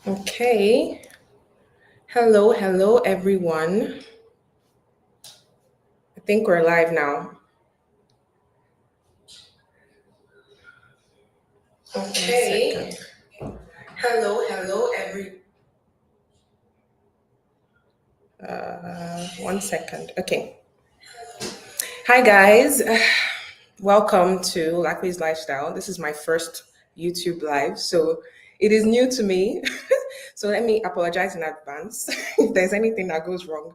Okay. Hello, everyone. I think we're live now. Okay. Hello, every. 1 second. Okay. Hi, guys. Welcome to Lakwy's Lifestyle. This is my first YouTube live, so it is new to me. So let me apologize in advance if there's anything that goes wrong.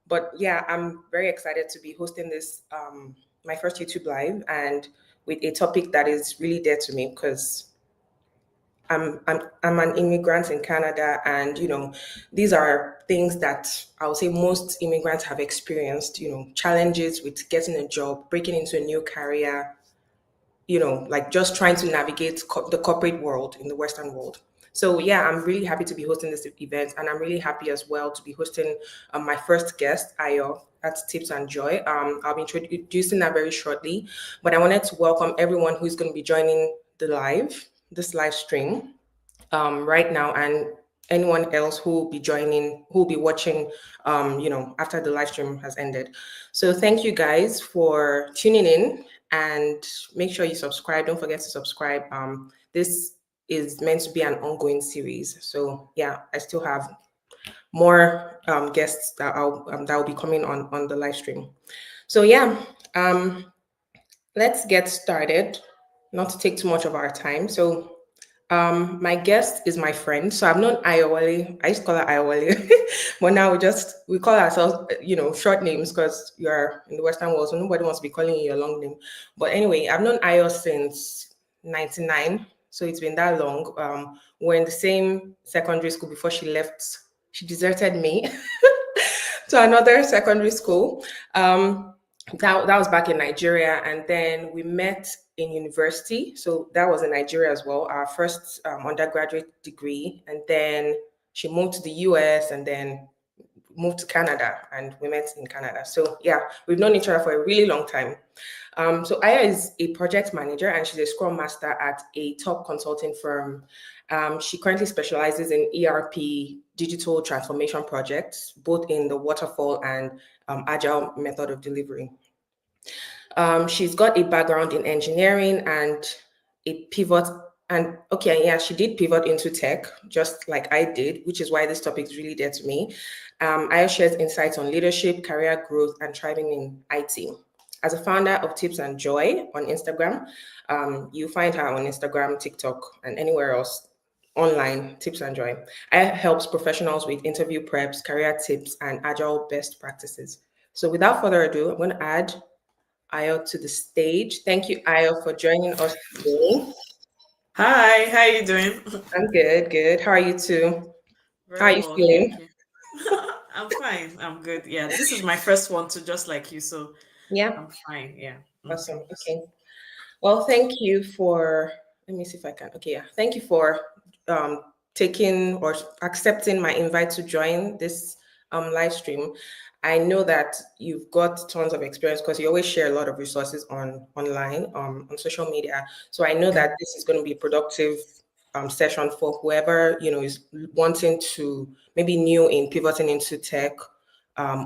But yeah, I'm very excited to be hosting this my first YouTube live and with a topic that is really dear to me because I'm an immigrant in Canada, and these are things that I would say most immigrants have experienced. Challenges with getting a job, breaking into a new career. Like just trying to navigate the corporate world in the Western world. So yeah, I'm really happy to be hosting this event, and I'm really happy as well to be hosting my first guest, Ayo. That's Tips and Joy. I'll be introducing that very shortly, but I wanted to welcome everyone who's going to be joining this live stream right now, and anyone else who will be joining, who will be watching, after the live stream has ended. So thank you guys for tuning in, and make sure you subscribe. Don't forget to subscribe. This is meant to be an ongoing series. So yeah, I still have more guests that will be coming on the live stream. So yeah, let's get started. Not to take too much of our time. So my guest is my friend. So I've known Ayowale. I used to call her Ayowale, but now we call ourselves, short names because you're in the Western world, so nobody wants to be calling you your long name. But anyway, I've known Ayo since '99, so it's been that long. We're in the same secondary school before she left. She deserted me to another secondary school. That was back in Nigeria, and then we met in university. So that was in Nigeria as well, our first undergraduate degree. And then she moved to the US and then moved to Canada, and we met in Canada. So yeah, we've known each other for a really long time. So Aya is a project manager and she's a scrum master at a top consulting firm. She currently specializes in ERP digital transformation projects, both in the waterfall and agile method of delivery. She's got a background in engineering and a pivot. And okay, yeah, she did pivot into tech, just like I did, which is why this topic is really dear to me. I shares insights on leadership, career growth, and thriving in IT. As a founder of Tips and Joy on Instagram, you find her on Instagram, TikTok, and anywhere else online, Tips and Joy. I helps professionals with interview preps, career tips, and agile best practices. So without further ado, I'm going to add Ayo to the stage. Thank you, Ayo, for joining us today. Hi, how you doing? I'm good. How are you too? How are Very you well, feeling? thank you. I'm fine. I'm good. Yeah, this is my first one too, just like you, so Yeah, I'm fine. Yeah. awesome. Okay. Well, thank you for, let me see if I can. Okay, yeah. Thank you for um, taking or accepting my invite to join this live stream. I know that you've got tons of experience because you always share a lot of resources online on social media. So I know Yeah. that this is going to be a productive session for whoever is wanting to maybe new in pivoting into tech,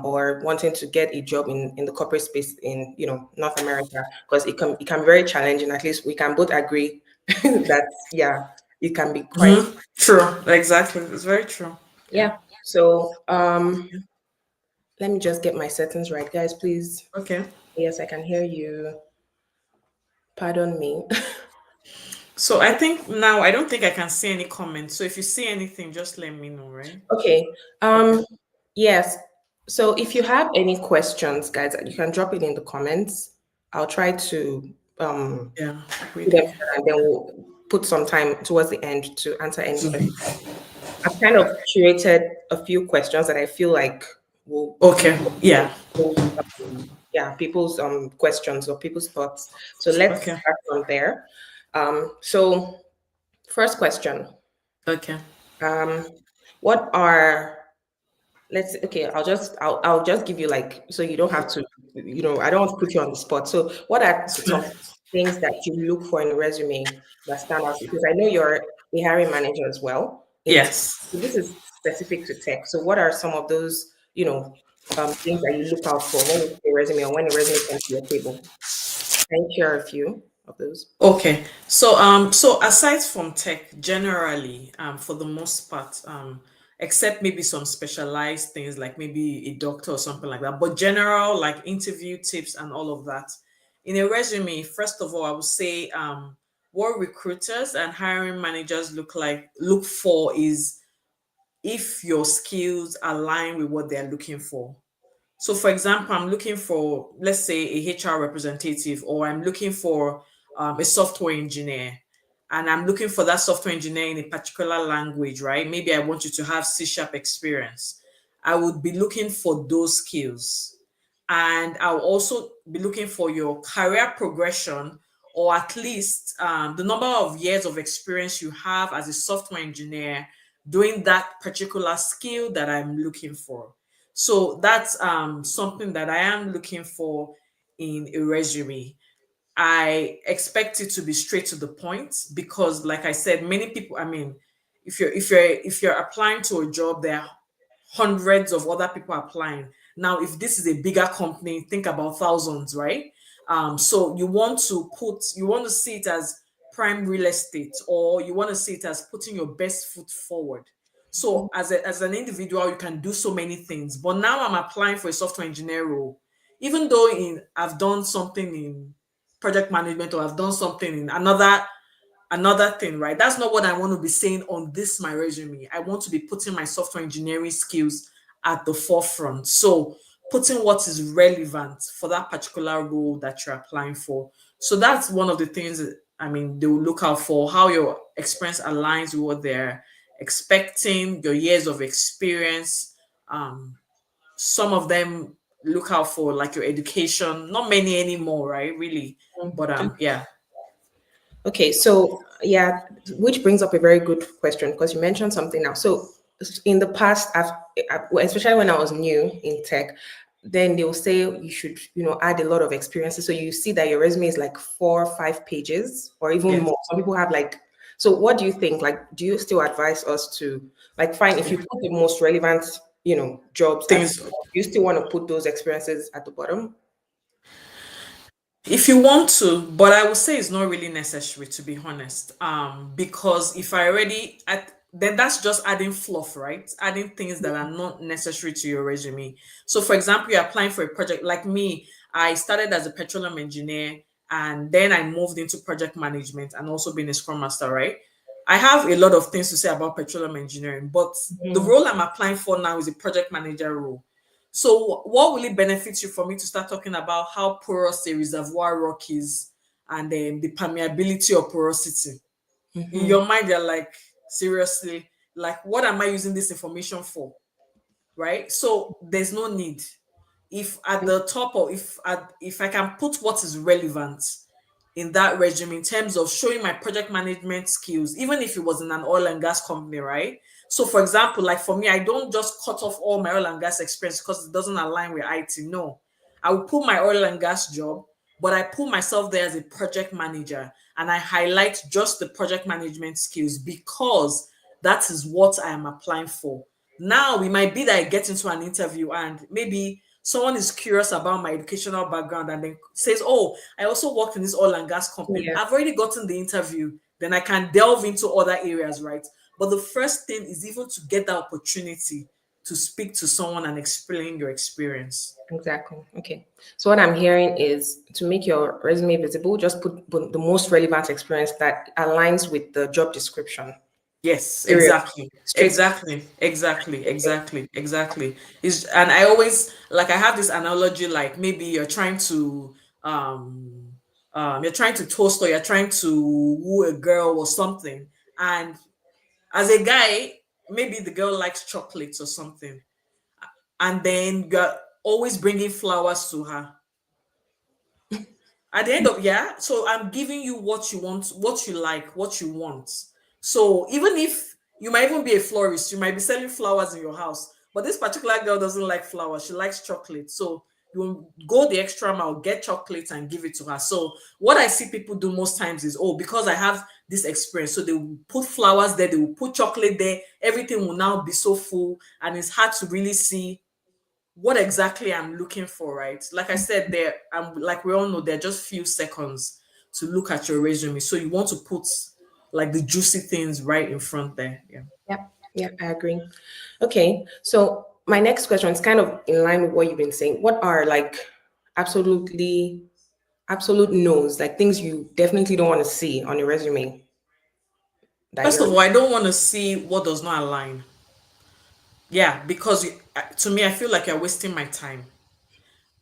or wanting to get a job in the corporate space in North America, because it can be very challenging. At least we can both agree that yeah, it can be quite. True. Exactly. It's very true. Yeah. Yeah. So let me just get my settings right, guys, please. Okay. Yes, I can hear you. Pardon me. So I think now I don't think I can see any comments. So if you see anything, just let me know, right? Okay. Okay. Yes. So if you have any questions, guys, you can drop it in the comments. I'll try to Yeah. see them, Really. and then we'll put some time towards the end to answer any questions. I've kind of curated a few questions that I feel like will Okay. Yeah. yeah, people's questions or people's thoughts. So let's Okay. start from there. So first question. Okay. Um, what are let's okay, I'll just give you, like, so you don't have to, I don't want to put you on the spot. So what are some things that you look for in a resume that stand out? Because I know you're a hiring manager as well. in tech. Yes. So this is specific to tech. So what are some of those, things that you look out for when you see a resume or when a resume comes to your table? Can you share a few of those? Okay. So aside from tech, generally, for the most part, except maybe some specialized things like maybe a doctor or something like that, but general like interview tips and all of that. In a resume, first of all, I would say what recruiters and hiring managers look for is if your skills align with what they're looking for. So, for example, I'm looking for, let's say, a HR representative, or I'm looking for a software engineer, and I'm looking for that software engineer in a particular language, right? Maybe I want you to have C sharp experience. I would be looking for those skills. And I'll also be looking for your career progression, or at least the number of years of experience you have as a software engineer doing that particular skill that I'm looking for. So that's something that I am looking for in a resume. I expect it to be straight to the point because, like I said, many people. I mean, if you're applying to a job, there are hundreds of other people applying. Now, if this is a bigger company, think about thousands, right? So you want to see it as prime real estate, or you want to see it as putting your best foot forward. So as an individual, you can do so many things. But now I'm applying for a software engineer role. Even though in I've done something in project management, or I've done something in another thing, right? That's not what I want to be saying on this my resume. I want to be putting my software engineering skills at the forefront. So putting what is relevant for that particular role that you're applying for. So that's one of the things that, I mean, they will look out for, how your experience aligns with what they're expecting, your years of experience. Some of them look out for like your education, not many anymore, right? Really. But yeah. Okay, so yeah, which brings up a very good question because you mentioned something now. So in the past, especially when I was new in tech, then they'll say you should, add a lot of experiences. So you see that your resume is like 4 or 5 pages or even Yes. more. Some people have like, so what do you think? Like, do you still advise us to like fine if you put the most relevant, jobs at the Things. top, you still want to put those experiences at the bottom? If you want to, but I would say it's not really necessary, to be honest. Because if I already then that's just adding fluff, right? Adding things that are not necessary to your resume. So for example, you're applying for a project like me. I started as a petroleum engineer, and then I moved into project management and also being a scrum master, right? I have a lot of things to say about petroleum engineering, but the Mhm. role I'm applying for now is a project manager role. So, what will it benefit you for me to start talking about how porous a reservoir rock is, and then the permeability or porosity? In Mhm. your mind, you're like, seriously, like, what am I using this information for? Right? So, there's no need. If at the top, or if I can put what is relevant in that resume in terms of showing my project management skills, even if it was in an oil and gas company, right? So, for example, like for me, I don't just cut off all my oil and gas experience because it doesn't align with IT. No, I will put my oil and gas job, but I put myself there as a project manager, and I highlight just the project management skills because that is what I am applying for. Now, it might be that I get into an interview and maybe someone is curious about my educational background and then says, "Oh, I also worked in this oil and gas company." Yeah, I've already gotten the interview, then I can delve into other areas, right? But the first thing is even to get the opportunity to speak to someone and explain your experience. exactly. Okay. So what I'm hearing is to make your resume visible, just put the most relevant experience that aligns with the job description. Yes, Period. exactly. Straight. Exactly. Is and I always like I have this analogy like maybe um you're trying to toast or you're trying to woo a girl or something, and as a guy, maybe the girl likes chocolates or something, and then you're always bringing flowers to her. At the end of, yeah, so I'm giving you what you want, what you like, what you want. So even if you might even be a florist, you might be selling flowers in your house, but this particular girl doesn't like flowers, she likes chocolate. So you go the extra mile, get chocolates and give it to her. So what I see people do most times is, oh, because I have this experience, so they will put flowers there, they will put chocolate there, everything will now be so full, and it's hard to really see what exactly I'm looking for, right? Like I said, there, like we all know, there are just few seconds to look at your resume. So you want to put like the juicy things right in front there. Yeah. Yeah, yeah, I agree. Okay, so my next question is kind of in line with what you've been saying. What are like absolutely absolute no's, like things you definitely don't want to see on your resume that First of you're all, I don't want to see what does not align. Yeah, because to me, I feel like you're wasting my time.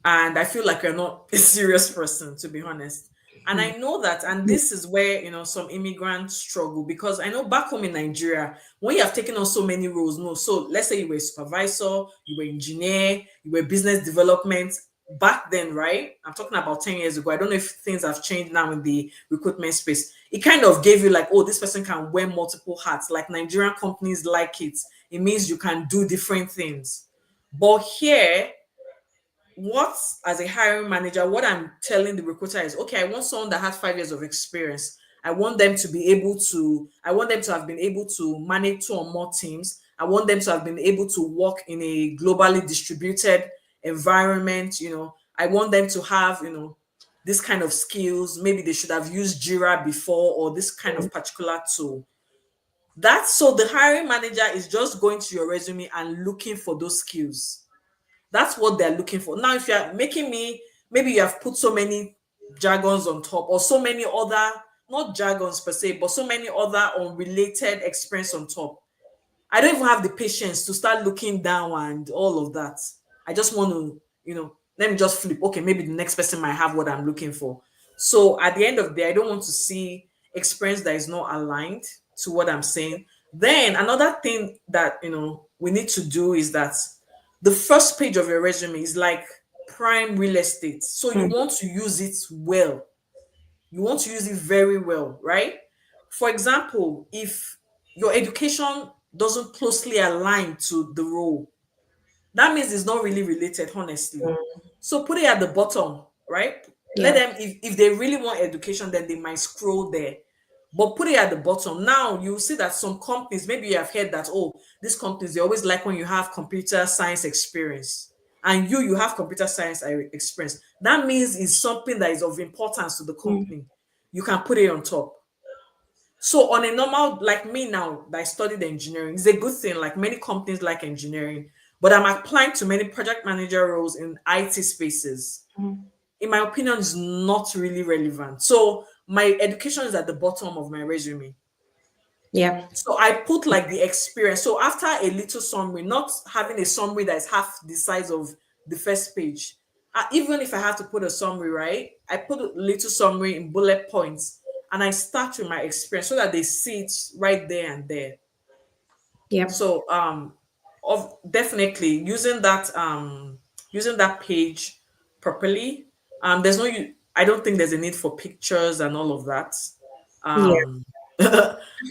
And I feel like you're not a serious person, to be honest. And I know that, and this is where some immigrants struggle, because I know back home in Nigeria, when you have taken on so many roles, no, so let's say you were a supervisor, you were engineer, you were business development back then, right? I'm talking about 10 years ago. I don't know if things have changed now in the recruitment space. It kind of gave you like, oh, this person can wear multiple hats. Like Nigerian companies like it. It means you can do different things. But here, what as a hiring manager, what I'm telling the recruiter is, okay, I want someone that has 5 years of experience. I want them to have been able to manage two or more teams. I want them to have been able to work in a globally distributed environment. I want them to have, this kind of skills. Maybe they should have used Jira before, or this kind of particular tool. That's so the hiring manager is just going to your resume and looking for those skills. That's what they're looking for. Now, if you're making me, maybe you have put so many jargons on top, or so many other, not jargons per se, but so many other unrelated experience on top. I don't even have the patience to start looking down and all of that. I just want to, let me just flip. Okay, maybe the next person might have what I'm looking for. So at the end of the day, I don't want to see experience that is not aligned to what I'm saying. Then another thing that we need to do is that the first page of your resume is like prime real estate. So you want to use it well. You want to use it very well, right? For example, if your education doesn't closely align to the role, that means it's not really related, honestly. So put it at the bottom, right? Let yeah. them, if they really want education, then they might scroll there. But put it at the bottom. Now you see that some companies, maybe you have heard that, oh, these companies, they always like when you have computer science experience. And you have computer science experience. That means it's something that is of importance to the company. You can put it on top. So on a normal, like me now, that I studied engineering, it's a good thing. Like many companies like engineering, but I'm applying to many project manager roles in IT spaces. In my opinion, is not really relevant. So my education is at the bottom of my resume. Yeah. So I put like the experience. So after a little summary, not having a summary that is half the size of the first page. Even if I have to put a summary, right? I put a little summary in bullet points, and I start with my experience so that they see it right there and there. Yeah. So of definitely using that page properly. There's no I don't think there's a need for pictures and all of that. Yeah. Um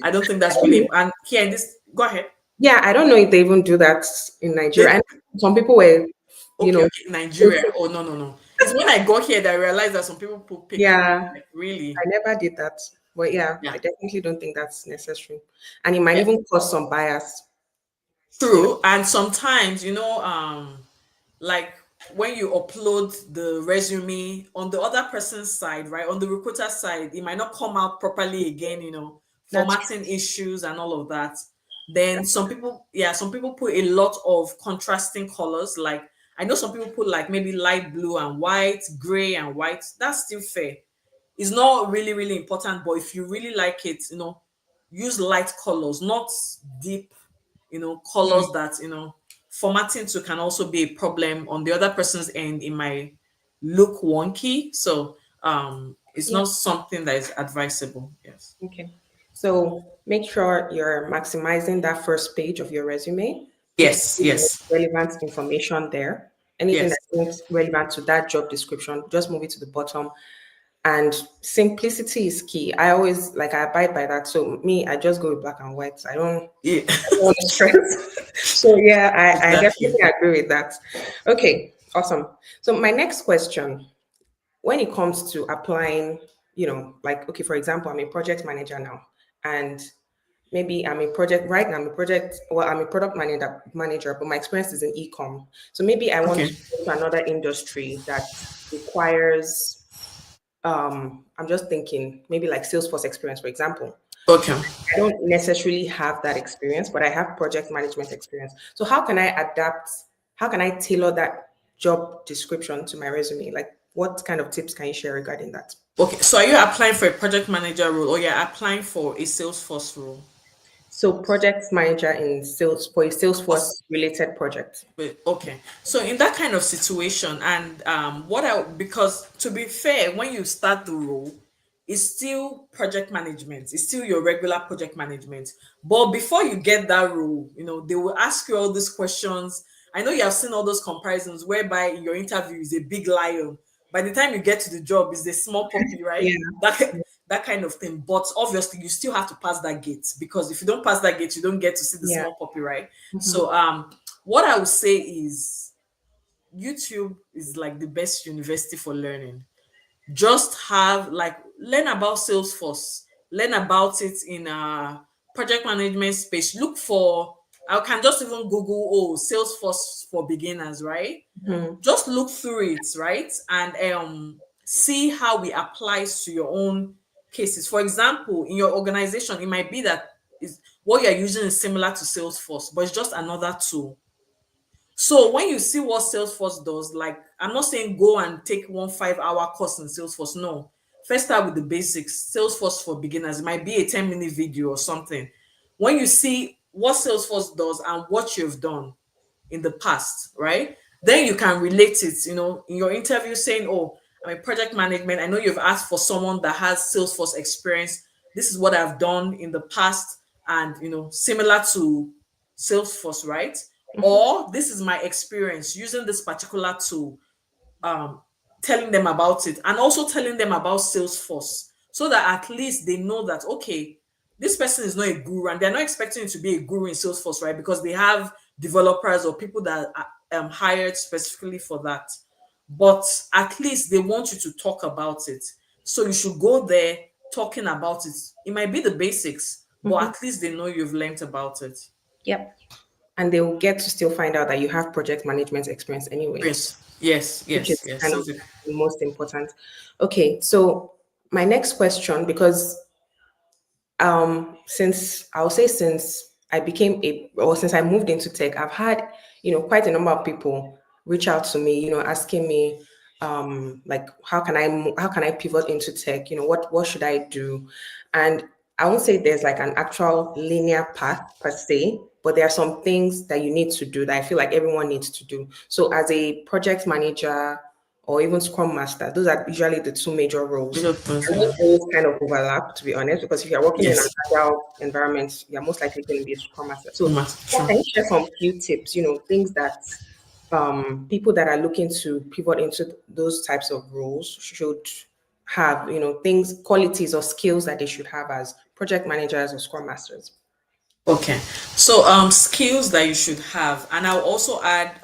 I don't think that's really and here in this go ahead. Yeah, I don't know if they even do that in Nigeria. And some people were, you Okay, know, okay, Nigeria. Oh no, no, no. It's when I got here that I realized that some people put pictures. yeah, Like, really? I never did that. But yeah, Yeah. I definitely don't think that's necessary. And it might Yeah. even cause some bias, you know. True. And sometimes, like when you upload the resume on the other person's side, right? On the recruiter side, it might not come out properly again, That's true. formatting issues and all of that. Then some people put a lot of contrasting colors. Like I know some people put like maybe light blue and white, gray and white. That's still fair. It's not really, really important, but if you really like it, use light colors, not deep, colors that, formatting to can also be a problem on the other person's end. It might look wonky. So it's Yeah. not something that is advisable. Yes. Okay. So make sure you're maximizing that first page of your resume. Put Yes, the most yes, relevant information there. Anything yes. that seems relevant to that job description, just move it to the bottom. And simplicity is key. I always like I abide by that. So me, I just go with black and white. Yeah. I don't want to stress. So yeah, I Exactly. definitely agree with that. Okay. Awesome. So my next question, when it comes to applying, like, okay, for example, I'm a project manager now, and maybe I'm a project right now. I'm a product manager, but my experience is in e-com. So maybe I want Okay. to go to another industry that requires, I'm just thinking, maybe like Salesforce experience, for example. Okay. I don't necessarily have that experience, but I have project management experience. So how can I adapt? How can I tailor that job description to my resume? Like, what kind of tips can you share regarding that? Okay. So are you applying for a project manager role or you're applying for a Salesforce role? So, project manager in sales for a Salesforce related project. But okay, so in that kind of situation, and what I because to be fair, when you start the role, it's still project management. It's still your regular project management. But before you get that role, they will ask you all these questions. I know you have seen all those comparisons whereby in your interview is a big lion. By the time you get to the job, it's a small puppy, right? Yeah. That kind of thing. But obviously, you still have to pass that gate because if you don't pass that gate, you don't get to see the Yeah. small puppy, right? Mhm. So what I would say is YouTube is like the best university for learning. Just have like learn about Salesforce, learn about it in a project management space. Look for I can just even Google Salesforce for beginners, right? Mhm. Just look through it, right? And see how it applies to your own cases. For example, in your organization, it might be that is what you're using is similar to Salesforce, but it's just another tool. So when you see what Salesforce does, like I'm not saying go and take 1 5 hour course in Salesforce. No. First start with the basics. Salesforce for beginners. It might be a 10-minute video or something. When you see what Salesforce does and what you've done in the past, right? Then you can relate it, in your interview saying, oh, I'm a project management. I know you've asked for someone that has Salesforce experience. This is what I've done in the past and, similar to Salesforce, right? Mhm. Or this is my experience using this particular tool, um, telling them about it and also telling them about Salesforce so that at least they know that, okay, this person is not a guru and they're not expecting you to be a guru in Salesforce, right? Because they have developers or people that are hired specifically for that. But at least they want you to talk about it. So you should go there talking about it. It might be the basics, but Mhm. at least they know you've learned about it. Yep. And they will get to still find out that you have project management experience anyway, Yes, yes, which yes, is yes. kind So of the most important. Okay, so my next question, because since I'll say since I became a or since I moved into tech, I've had, quite a number of people reach out to me, asking me, like, how can I pivot into tech? What should I do? And I won't say there's like an actual linear path per se, but there are some things that you need to do that I feel like everyone needs to do. So as a project manager or even scrum master, those are usually the two major roles. major things, And yeah. those roles kind of overlap, to be honest, because if you're working in an Yes. agile environment, you're most likely going to be a scrum master. So, True. can you share some few tips, things that people that are looking to pivot into those types of roles should have, things, qualities or skills that they should have as project managers or scrum masters? Okay. So skills that you should have, and I'll also add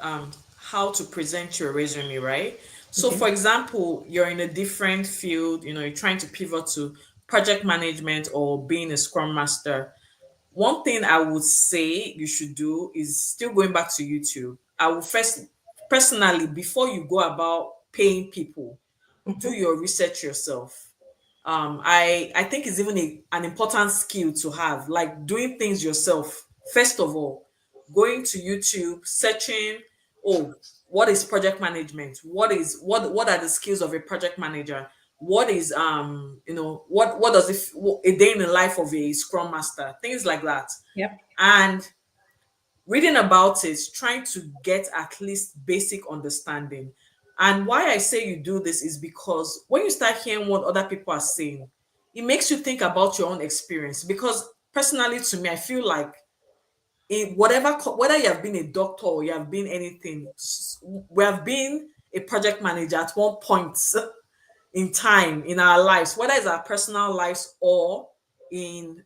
how to present your resume, right? So Okay. for example, you're in a different field, you're trying to pivot to project management or being a scrum master. One thing I would say you should do is still going back to YouTube. I will first personally, before you go about paying people, do Mm-hmm. your research yourself. I think it's even an important skill to have, like doing things yourself. First of all, going to YouTube, searching, oh, what is project management? What are the skills of a project manager? What is what does a day in the life of a scrum master? Things like that. Yep. And reading about it, trying to get at least basic understanding. And why I say you do this is because when you start hearing what other people are saying, it makes you think about your own experience. Because personally, to me, I feel like in whether you have been a doctor or you have been anything, we have been a project manager at one point in time in our lives, whether it's our personal lives or in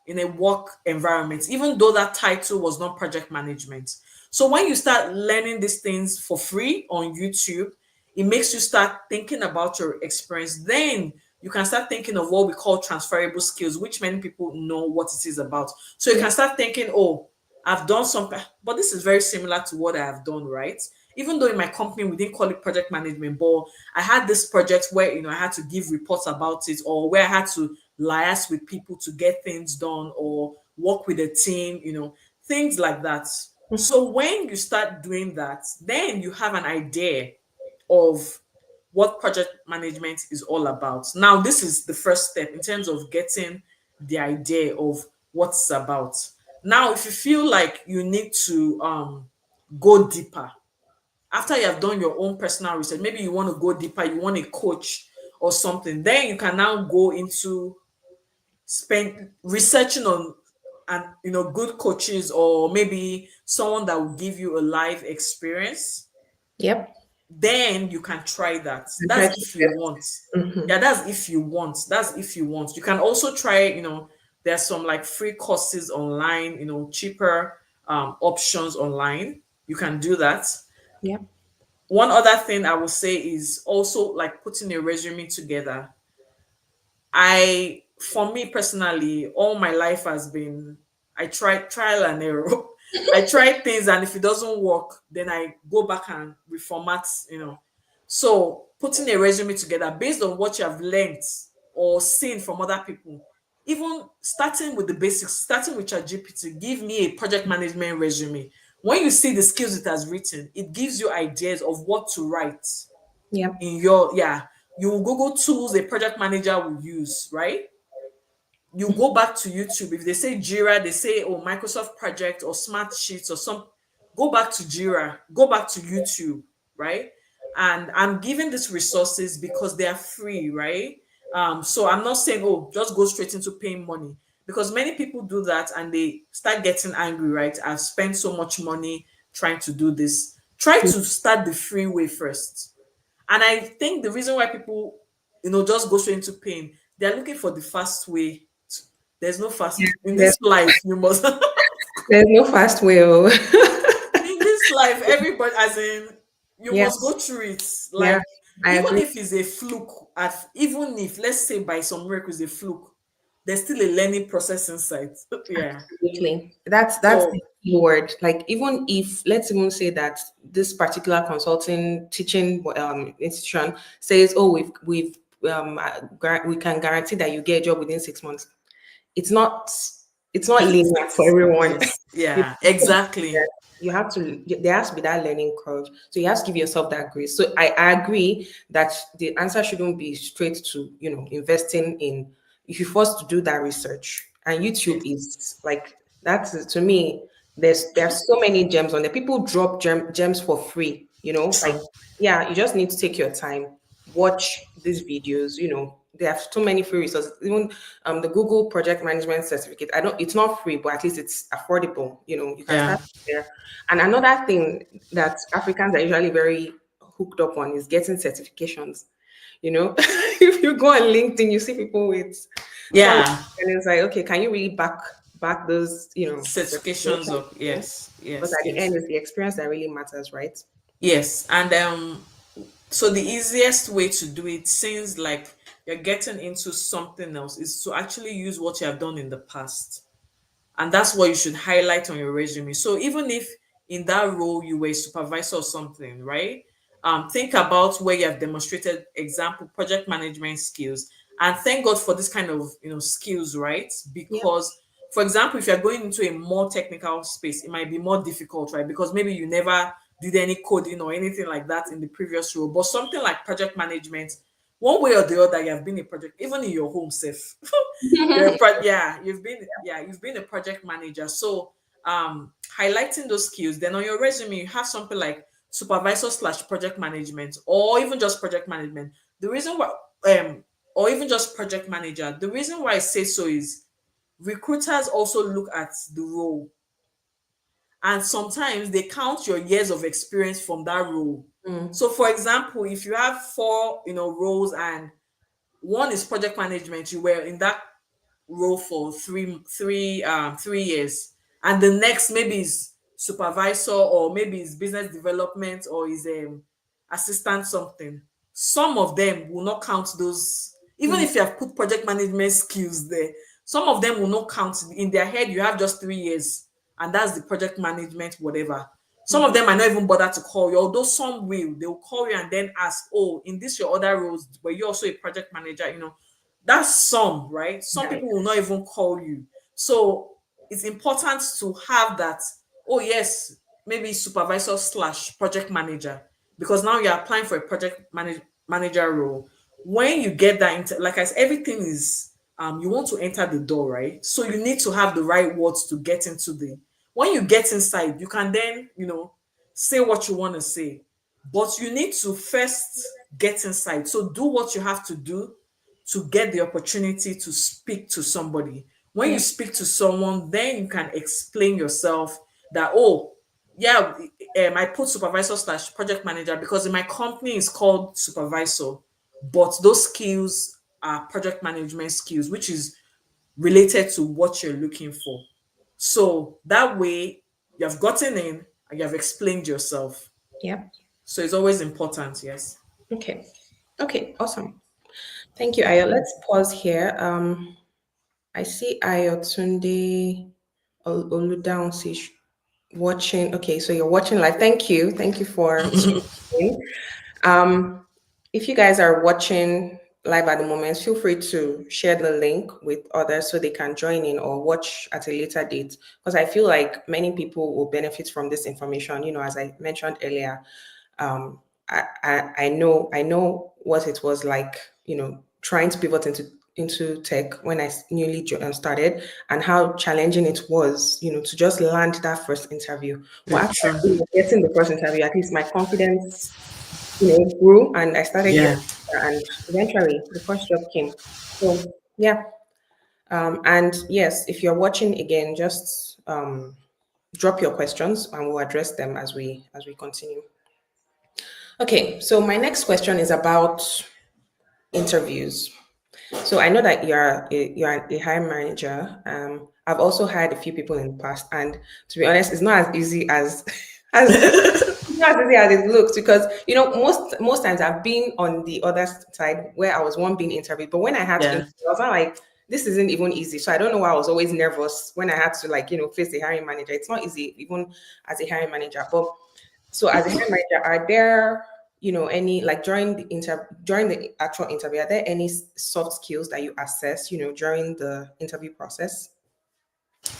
in a work environment, even though that title was not project management. So when you start learning these things for free on YouTube, it makes you start thinking about your experience. Then you can start thinking of what we call transferable skills, which many people know what it is about. So you Yeah. can start thinking, oh, I've done something, but this is very similar to what I have done, right? Even though in my company we didn't call it project management, but I had this project where I had to give reports about it, or where I had to liaise with people to get things done, or work with a team, things like that. Mhm. So when you start doing that, then you have an idea of what project management is all about. Now, this is the first step in terms of getting the idea of what it's about. Now, if you feel like you need to go deeper, after you have done your own personal research, maybe you want to go deeper, you want a coach or something, then you can now go into spend researching on and good coaches, or maybe someone that will give you a live experience. Yep. Then you can try that. And try That's to if you invest. want. Mm-hmm. Yeah, that's if you want. You can also try, there's some like free courses online, cheaper options online. You can do that. Yep. One other thing I would say is also like putting a resume together. For me personally, all my life has been, I try trial and error. I try things, and if it doesn't work, then I go back and reformat. So putting a resume together based on what you have learned or seen from other people, even starting with the basics, starting with your GPT, give me a project management resume. When you see the skills it has written, it gives you ideas of what to write Yep. in your, yeah. You will Google tools a project manager will use, right? You go back to YouTube. If they say Jira, they say, oh, Microsoft Project or Smart Sheets or some, go back to Jira, go back to YouTube, right? And I'm giving these resources because they are free, right? So I'm not saying, oh, just go straight into paying money, because many people do that and they start getting angry, right? I've spent so much money trying to do this. Try to start the free way first. And I think the reason why people, just go straight into pain, they're looking for the fast way. There's no Yeah. fast in There's, this life. You must there's no fast way. Oh. in this life, everybody, as in, you must go Yes. through it. Yeah. Like, I even agree. if it's a fluke, even if, let's say, by some miracle it's a fluke, there's still a learning process inside. Yeah. Absolutely. That's the So key word. Like, even if, let's even say that this particular consulting teaching institution says, oh, we can guarantee that you get a job within 6 months. It's not it's not linear for everyone. yes, You yeah, exactly. you have to there has to be that learning curve, so you have to give yourself that grace. So I agree that the answer shouldn't be straight to investing in, if you forced to do that research. And YouTube Yes. is like, that's to me, there's so many gems on there. People drop gems for free, like, True. yeah, you just need to take your time, watch these videos. There are so many free resources. Even the Google project management certificate, I don't it's not free, but at least it's affordable. You can Yeah. start there. And another thing that Africans are usually very hooked up on is getting certifications. If you go on LinkedIn, you see people with solid, Yeah. and it's like, okay, can you really back those, Certifications certifications? up. Yes. Because Yes. at the Yes. end, it's the experience that really matters, right? Yes. And so the easiest way to do it, since like you're getting into something else, is to actually use what you have done in the past. And that's what you should highlight on your resume. So even if in that role you were a supervisor or something, right? Think about where you have demonstrated example project management skills, and thank God for this kind of skills, right? Yep. Because, for example, if you're going into a more technical space, it might be more difficult, right? Because maybe you never did any coding or anything like that in the previous role. But something like project management, one way or the other, you have been a project, even in your home self. You've been a project manager. So highlighting those skills, then on your resume you have something like supervisor slash project management, or even just project management. The reason why um or even just project manager, the reason why I say so is recruiters also look at the role, and sometimes they count your years of experience from that role. Mm. So for example, if you have four roles, and one is project management, you were in that role for 3 years, and the next maybe is supervisor, or maybe is business development, or is assistant something. Some of them will not count those, even Mhm. if you have put project management skills there. Some of them will not count. In their head you have just 3 years, and that's the project management whatever. Some of Mhm. them might not even bother to call you, although some will. They will call you and then ask, oh, in this your other roles, were you also a project manager? That's some, right? Some Right. people will not even call you. So it's important to have that, oh yes, maybe supervisor slash project manager, because now you're applying for a manager role. When you get that like I said, everything is you want to enter the door, right? So you need to have the right words to get into the when you get inside, you can then, say what you want to say. But you need to first get inside. So do what you have to do to get the opportunity to speak to somebody. When you Yeah. speak to someone, then you can explain yourself that, oh, yeah, I put supervisor slash project manager because in my company is called supervisor, but those skills are project management skills, which is related to what you're looking for. So that way you have gotten in and you have explained yourself. Yeah. So it's always important, yes. Okay. Okay. Awesome. Thank you, Ayo. Let's pause here. I see Ayotunde Oludaunsi watching. Okay, so you're watching live. Thank you. Thank you for streaming. Um, if you guys are watching live at the moment, feel free to share the link with others so they can join in or watch at a later date. Because I feel like many people will benefit from this information. As I mentioned earlier, um, I know what it was like, trying to pivot into tech when I newly started, and how challenging it was, to just land that first interview. But Yeah, after true. getting the first interview, at least my confidence, grew, and I started getting Yeah. better, and eventually the first job came. So yeah, and yes, if you're watching again, just drop your questions and we'll address them as we continue. Okay, so my next question is about interviews. So I know that you're a hiring manager. I've also hired a few people in the past, and to be honest, it's not as easy as as it's not as easy as it looks, because most times I've been on the other side where I was one being interviewed, but when I had to Yeah. interview, I was not like, this isn't even easy. So I don't know why I was always nervous when I had to, like, face the hiring manager. It's not easy even as a hiring manager, but so as a hiring manager, are there, any, like, during the actual interview, are there any soft skills that you assess, during the interview process?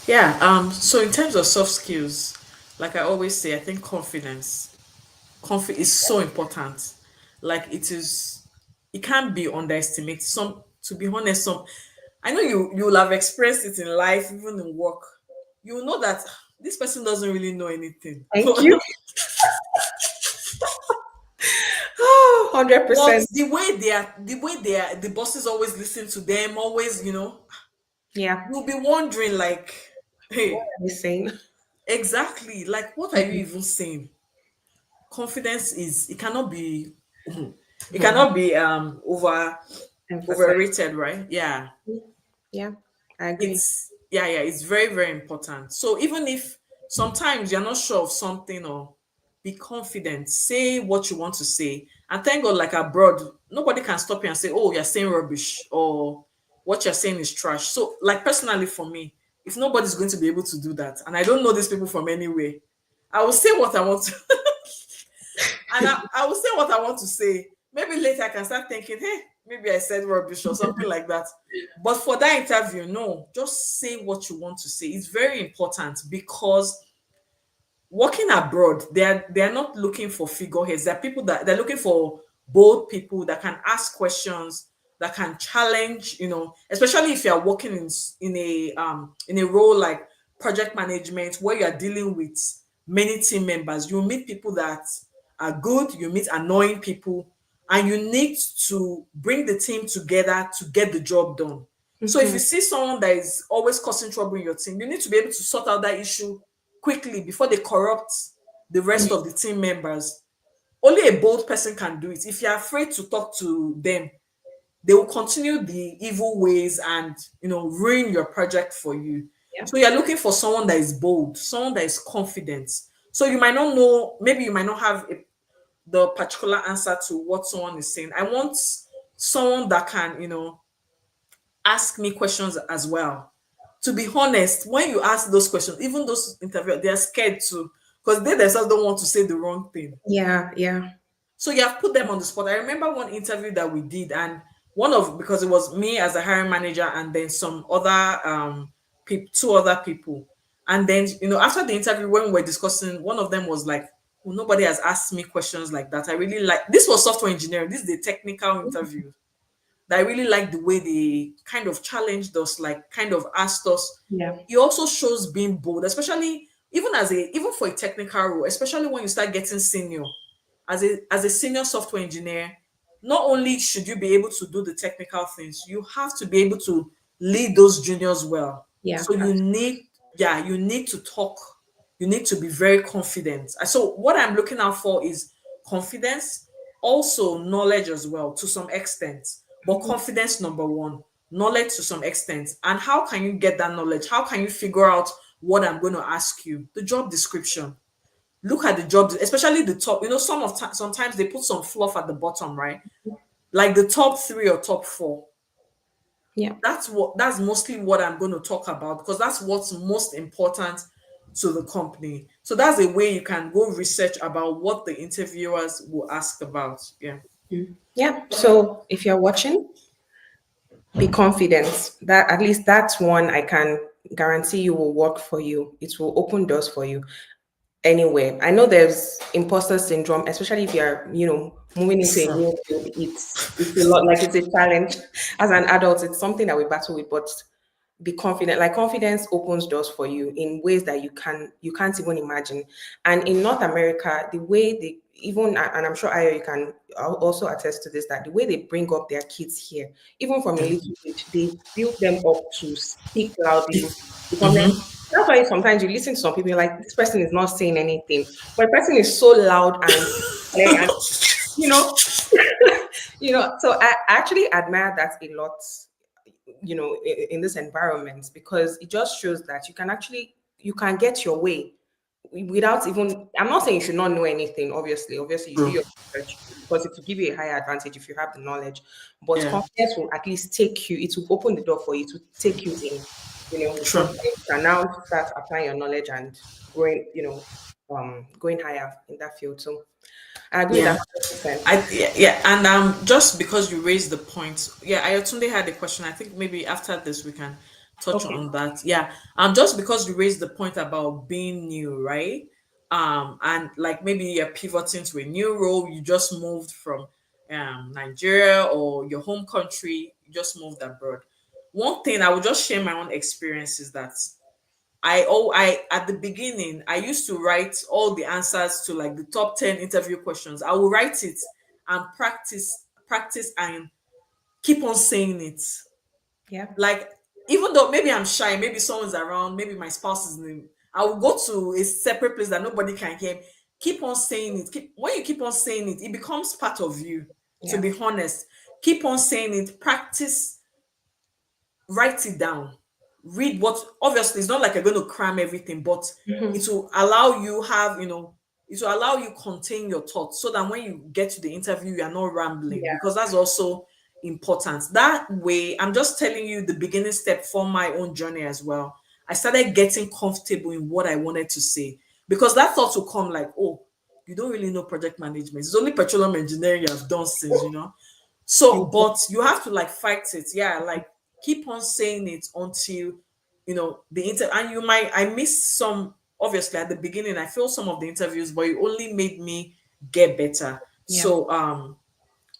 Yeah. So in terms of soft skills, like I always say, I think confidence. Is so important. Like it can't be underestimated. To be honest, I know you will have experienced it in life, even in work. You will know that this person doesn't really know anything. Thank you. 100%. But the bosses always listen to them, always, Yeah. you'll be wondering, like, What hey, are you saying? exactly, like, what are you even saying? Confidence is it cannot be it Hmm. cannot be Emphasize. overrated, right? Yeah. Yeah, I agree. Yeah, it's very, very important. So even if sometimes you're not sure of something, or be confident, say what you want to say. And thank God, like abroad, nobody can stop you and say, oh, you're saying rubbish, or what you're saying is trash. So, like, personally for me, if nobody's going to be able to do that, and I don't know these people from anywhere, I will say what I want to and I will say what I want to say. Maybe later I can start thinking, hey, maybe I said rubbish or something like that. But for that interview, no, just say what you want to say. It's very important, because working abroad, they're not looking for figureheads. They're people that they're looking for bold people that can ask questions, that can challenge, especially if you're working in a role like project management, where you're dealing with many team members. You meet people that are good, you meet annoying people, and you need to bring the team together to get the job done. So if Hmm. you see someone that is always causing trouble in your team, you need to be able to sort out that issue quickly before they corrupt the rest of the team members. Only a bold person can do it. If you're afraid to talk to them, they will continue the evil ways and ruin your project for you. Yeah. So you're looking for someone that is bold, someone that is confident. So you might not know, maybe you might not have the particular answer to what someone is saying. I want someone that can, ask me questions as well. To be honest, when you ask those questions, even those interviewers, they are scared too, because they themselves don't want to say the wrong thing. Yeah. Yeah. So you have put them on the spot. I remember one interview that we did, and because it was me as a hiring manager and then some other two other people. And then, after the interview, when we were discussing, one of them was like, "Oh, nobody has asked me questions like that. I really like this was software engineering. This is the technical interview that I really like the way they kind of challenged us, like kind of asked us. Yeah. It also shows being bold, especially even for a technical role, especially when you start getting senior. As a senior software engineer, not only should you be able to do the technical things, you have to be able to lead those juniors well. Yeah. So you need to talk, you need to be very confident. So what I'm looking out for is confidence, also knowledge as well to some extent, but confidence number one, knowledge to some extent. And how can you get that knowledge? How can you figure out what I'm going to ask you? The job description. Look at the job, especially the top. Sometimes they put some fluff at the bottom, right? Like the top three or top four. Yeah. That's mostly what I'm going to talk about, because that's what's most important to the company. So that's a way you can go research about what the interviewers will ask about. Yeah. Yeah. So if you're watching, be confident. That at least that's one I can guarantee you will work for you. It will open doors for you anywhere. I know there's imposter syndrome, especially if you're, moving into a So, new field. It's a lot, like it's a challenge as an adult. It's something that we battle with, but be confident. Like confidence opens doors for you in ways that you can't even imagine. And in North America, the way they even, and I'm sure Ayo, you can also attest to this, that the way they bring up their kids here, even from a yeah. little age, they build them up to speak loudly. That's why sometimes you listen to some people, you're like, this person is not saying anything, but the person is so loud and clear and you know, So I actually admire that a lot, in this environment, because it just shows that you can get your way without even, I'm not saying you should not know anything. Obviously you do True. your research, because it will give you a higher advantage if you have the knowledge. But Yeah. confidence will at least take you, it will open the door for you to take you in, True. before you can now start applying your knowledge and growing, going higher in that field. So I agree with that Yeah. 100%. Yeah, and just because you raised the point, yeah, Ayotunde had a question. I think maybe after this we can touch Okay. on that. Yeah, just because you raised the point about being new, right? And like maybe you're pivoting to a new role, you just moved from Nigeria or your home country, you just moved abroad. One thing I will just share my own experience is that I at the beginning I used to write all the answers to like the top 10 interview questions. I will write it and practice and keep on saying it. Yeah. Like, even though maybe I'm shy, maybe someone's around, maybe my spouse is in, I will go to a separate place that nobody can hear. Keep on saying it. When you keep on saying it, it becomes part of you, to Yeah. be honest. Keep on saying it, practice, write it down, read what, obviously it's not like you're going to cram everything, but Mhm. it will allow you have, it will allow you contain your thoughts, so that when you get to the interview you are not rambling, Yeah. because that's also important. That way, I'm just telling you the beginning step for my own journey as well. I started getting comfortable in what I wanted to say, because that thought will come like, oh, you don't really know project management, it's only petroleum engineering you have done since, so, but you have to like fight it. Yeah, like keep on saying it until the and I missed some, obviously at the beginning. I feel some of the interviews, but it only made me get better. Yeah. So I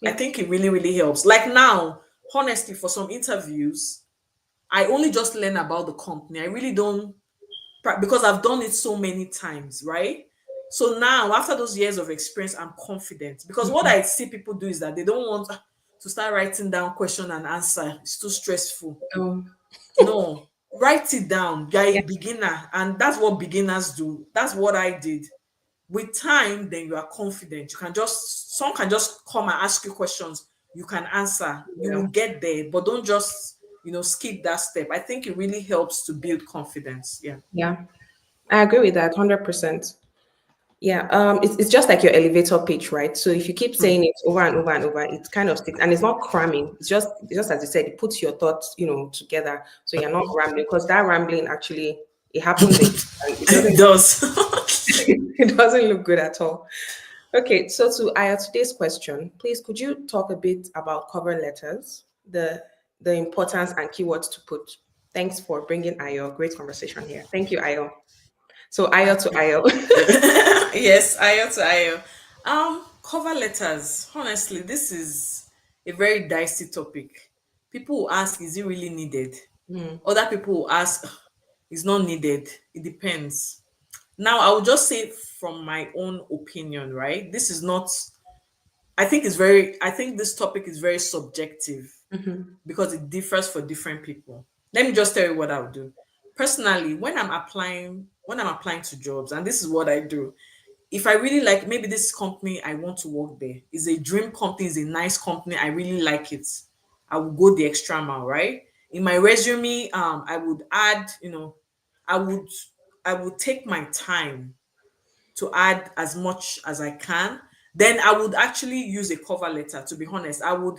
Yeah. think it really, really helps. Like now, honestly, for some interviews, I only just learn about the company. I really don't, because I've done it so many times, right? So now, after those years of experience, I'm confident, because what I see people do is that they don't want to start writing down question and answer. It's too stressful. Oh, No, write it down. You're a yeah. beginner, and that's what beginners do. That's what I did. With time, then you are confident. You can just, some can just come and ask you questions. you can answer. You will Yeah. get there, but don't just, skip that step. I think it really helps to build confidence. Yeah. Yeah. I agree with that 100%. Yeah, it's just like your elevator pitch, right? So if you keep saying it over and over and over, it kind of sticks, and it's not cramming. It's just as you said, it puts your thoughts, together, so you're not rambling, because that rambling actually it happens again, and it It doesn't does. it doesn't look good at all. Okay, so to Aya, today's question, please could you talk a bit about cover letters, the importance and keywords to put. Thanks for bringing Ayo. Great conversation here. Thank you, Ayo. So Ayo to Ayo. Yes, IO to IO. Cover letters. Honestly, this is a very dicey topic. People will ask, is it really needed? Mm, Other people will ask, "Ugh, it's not needed. It depends." Now, I will just say from my own opinion, right? This is not, I think this topic is very subjective mhm, because it differs for different people. Let me just tell you what I'll do. Personally, when I'm applying to jobs, and this is what I do, if I really like, maybe this company I want to work there is a dream company, is a nice company, I really like it, I will go the extra mile, right? In my resume, I would add, I would I would take my time to add as much as I can. Then I would actually use a cover letter. To be honest, I would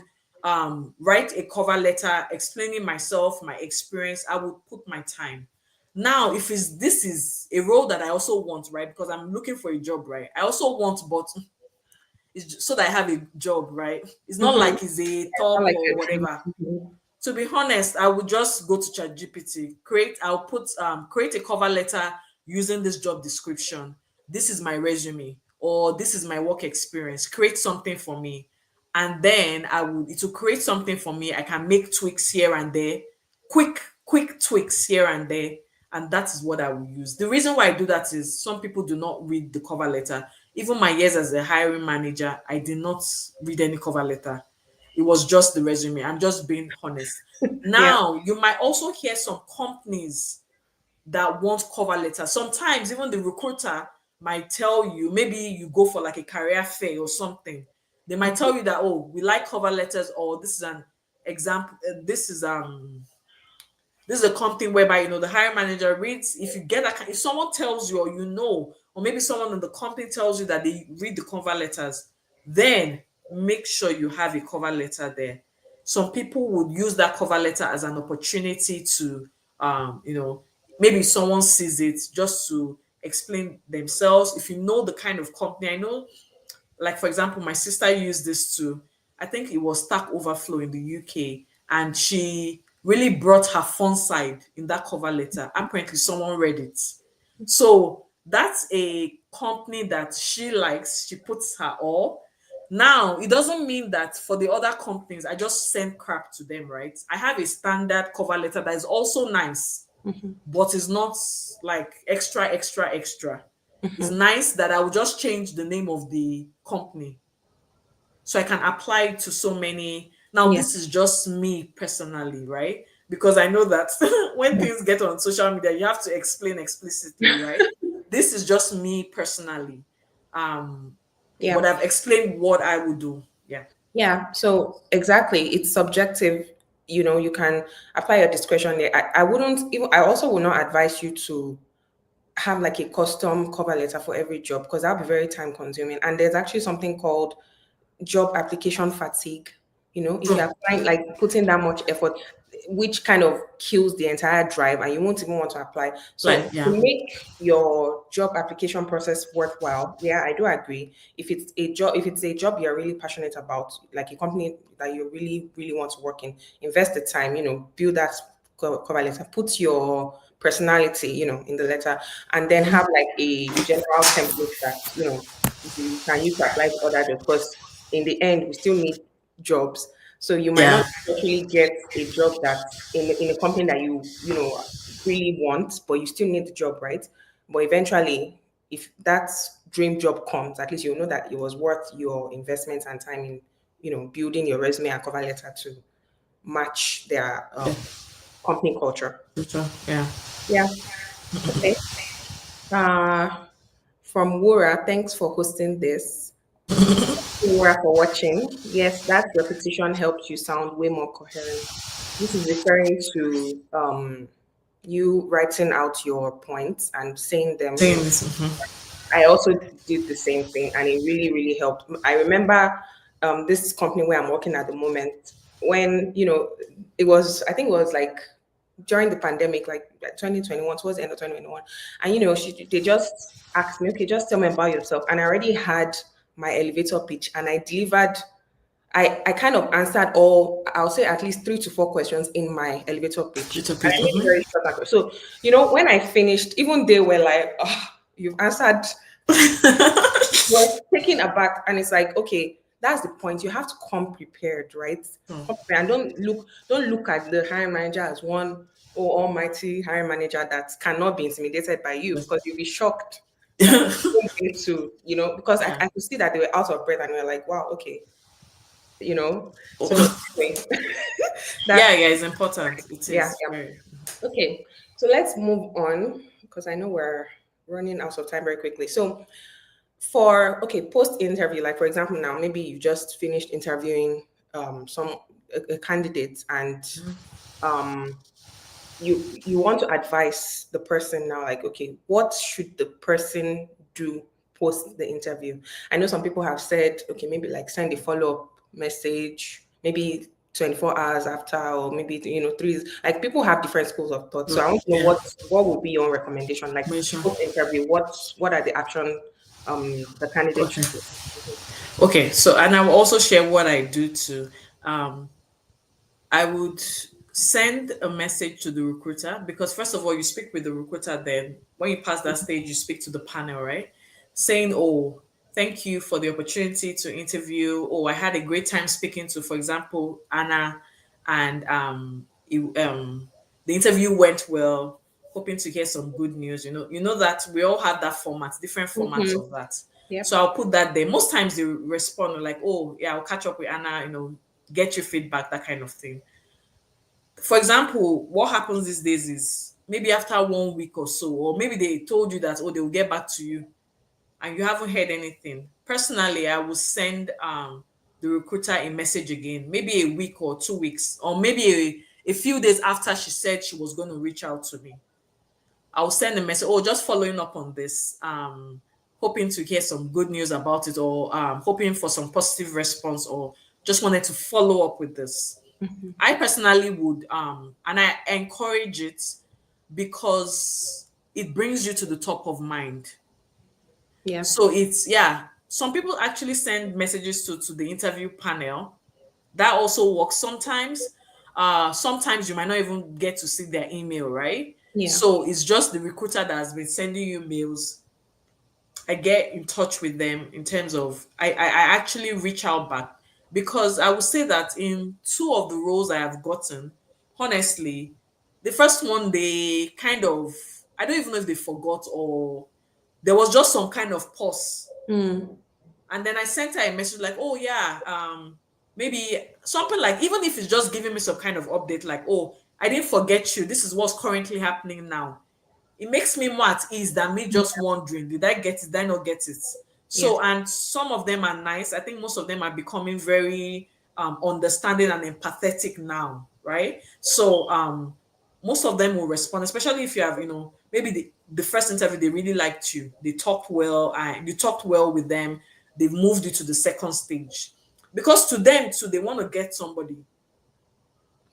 write a cover letter explaining myself, my experience. I would put my time. Now, if this is a role that I also want, right? Because I'm looking for a job, right? I also want, but it's just so that I have a job, right? It's not mhm. like it's a I top like or your dream. whatever. Mhm. To be honest, I would just go to ChatGPT, create a cover letter using this job description. This is my resume, or this is my work experience. Create something for me. And then it will create something for me. I can make tweaks here and there, quick tweaks here and there. And that is what I will use. The reason why I do that is some people do not read the cover letter. Even my years as a hiring manager, I did not read any cover letter. It was just the resume. I'm just being honest. Yeah. Now, you might also hear some companies that want cover letters. Sometimes even the recruiter might tell you, maybe you go for like a career fair or something. They might tell you that, oh, we like cover letters, or this is an example. This is a company whereby the hiring manager reads. If you get that, if someone tells you, or or maybe someone in the company tells you that they read the cover letters, then make sure you have a cover letter there. Some people would use that cover letter as an opportunity to, maybe someone sees it just to explain themselves. If you know the kind of company, I know, like for example, my sister used this too. I think it was Stack Overflow in the UK, and she really brought her fun side in that cover letter. Apparently, someone read it. So that's a company that she likes. She puts her all. Now, it doesn't mean that for the other companies, I just send crap to them, right? I have a standard cover letter that is also nice, Mhm, but it's not like extra, extra, extra. It's mhm. nice that I will just change the name of the company so I can apply it to so many. Now, Yeah. this is just me personally, right? Because I know that when Yeah. things get on social media, you have to explain explicitly, right? This is just me personally. Um, but Yeah. I've explained what I would do. Yeah. Yeah. So exactly, it's subjective. You can apply your discretion there. I wouldn't even. I also would not advise you to have like a custom cover letter for every job, because that'll be very time consuming. And there's actually something called job application fatigue. If you're True. applying, like putting that much effort, which kind of kills the entire drive, and you won't even want to apply. Like, So to yeah. make your job application process worthwhile, yeah, I do agree. If it's a job you're really passionate about, like a company that you really really want to work in, invest the time, build that cover letter, put your personality, in the letter, and then have like a general template that you can use to apply to other jobs, because in the end we still need jobs. So you might not Yeah. actually get a job that's in a company that you really want, but you still need the job, right? But eventually, if that dream job comes, at least you'll know that it was worth your investment and time in building your resume and cover letter to match their company culture. True. Yeah. Yeah. Okay. Uh, from Wura, thanks for hosting this. Laura for watching. Yes, that repetition helps you sound way more coherent. This is referring to you writing out your points and saying them in. Things. I also did the same thing, and it really, really helped. I remember this company where I'm working at the moment when it was. I think it was like during the pandemic, like 2021, towards the end of 2021, and they just asked me, okay, just tell me about yourself, and I already had my elevator pitch, and I delivered. I kind of answered all, I'll say at least 3 to 4 questions in my elevator pitch. Little And I page. made it very short and crisp. So, when I finished, even they were like, oh, you've answered, were taken aback. And it's like, okay, that's the point. You have to come prepared, right? Come prepared. And don't look at the hiring manager as one almighty hiring manager that cannot be intimidated by you, because you'll be shocked that to, because I, Yeah. I could see that they were out of breath and we were like, wow, okay, so Oh. anyway, Yeah, that's yeah, it's important. It yeah, is yeah. very. Okay, so let's move on because I know we're running out of time very quickly. So for post interview, like for example, now maybe you just finished interviewing some a candidate, and um you want to advise the person now, like, okay, what should the person do post the interview? I know some people have said, okay, maybe like send a follow-up message, maybe 24 hours after, or maybe 3, like people have different schools of thought. So I want to know Yeah. what would be your recommendation, like Mention. post interview, what are the action the candidate Okay. should do? Mhm. Okay. So, and I will also share what I do to. Um, I would send a message to the recruiter because first of all, you speak with the recruiter. Then, when you pass that stage, you speak to the panel, right? Saying, "Oh, thank you for the opportunity to interview. Oh, I had a great time speaking to, for example, Anna, and the interview went well. Hoping to hear some good news. You know that we all have that format, different formats of Mhm. that. So Yep. I'll put that there. Most times they respond like, "Oh, yeah, I'll catch up with Anna. Get your feedback, that kind of thing." For example, what happens these days is maybe after 1 week or so, or maybe they told you that, oh, they will get back to you and you haven't heard anything. Personally, I will send the recruiter a message again, maybe a week or 2 weeks, or maybe a few days after she said she was going to reach out to me. I'll send a message, oh, just following up on this, hoping to hear some good news about it, or hoping for some positive response, or just wanted to follow up with this. I personally would, and I encourage it because it brings you to the top of mind. Yeah. So it's, yeah, some people actually send messages to the interview panel. That also works sometimes. Sometimes you might not even get to see their email, right? Yeah. So it's just the recruiter that has been sending you mails. I get in touch with them in terms of I actually reach out back because I would say that in two of the roles I have gotten, honestly, the first one they kind of, I don't even know if they forgot or there was just some kind of pause. Mm. And then I sent her a message like, oh yeah, maybe something like, even if it's just giving me some kind of update, like, oh, I didn't forget you. This is what's currently happening now. It makes me more at ease than me just wondering, did I get it? Did I not get it? Yes. So, and some of them are nice. I think most of them are becoming very understanding and empathetic now, right? So, most of them will respond, especially if you have, maybe the first interview, they really liked you. They talked well, and you talked well with them. They've moved you to the second stage. Because to them, too, they want to get somebody,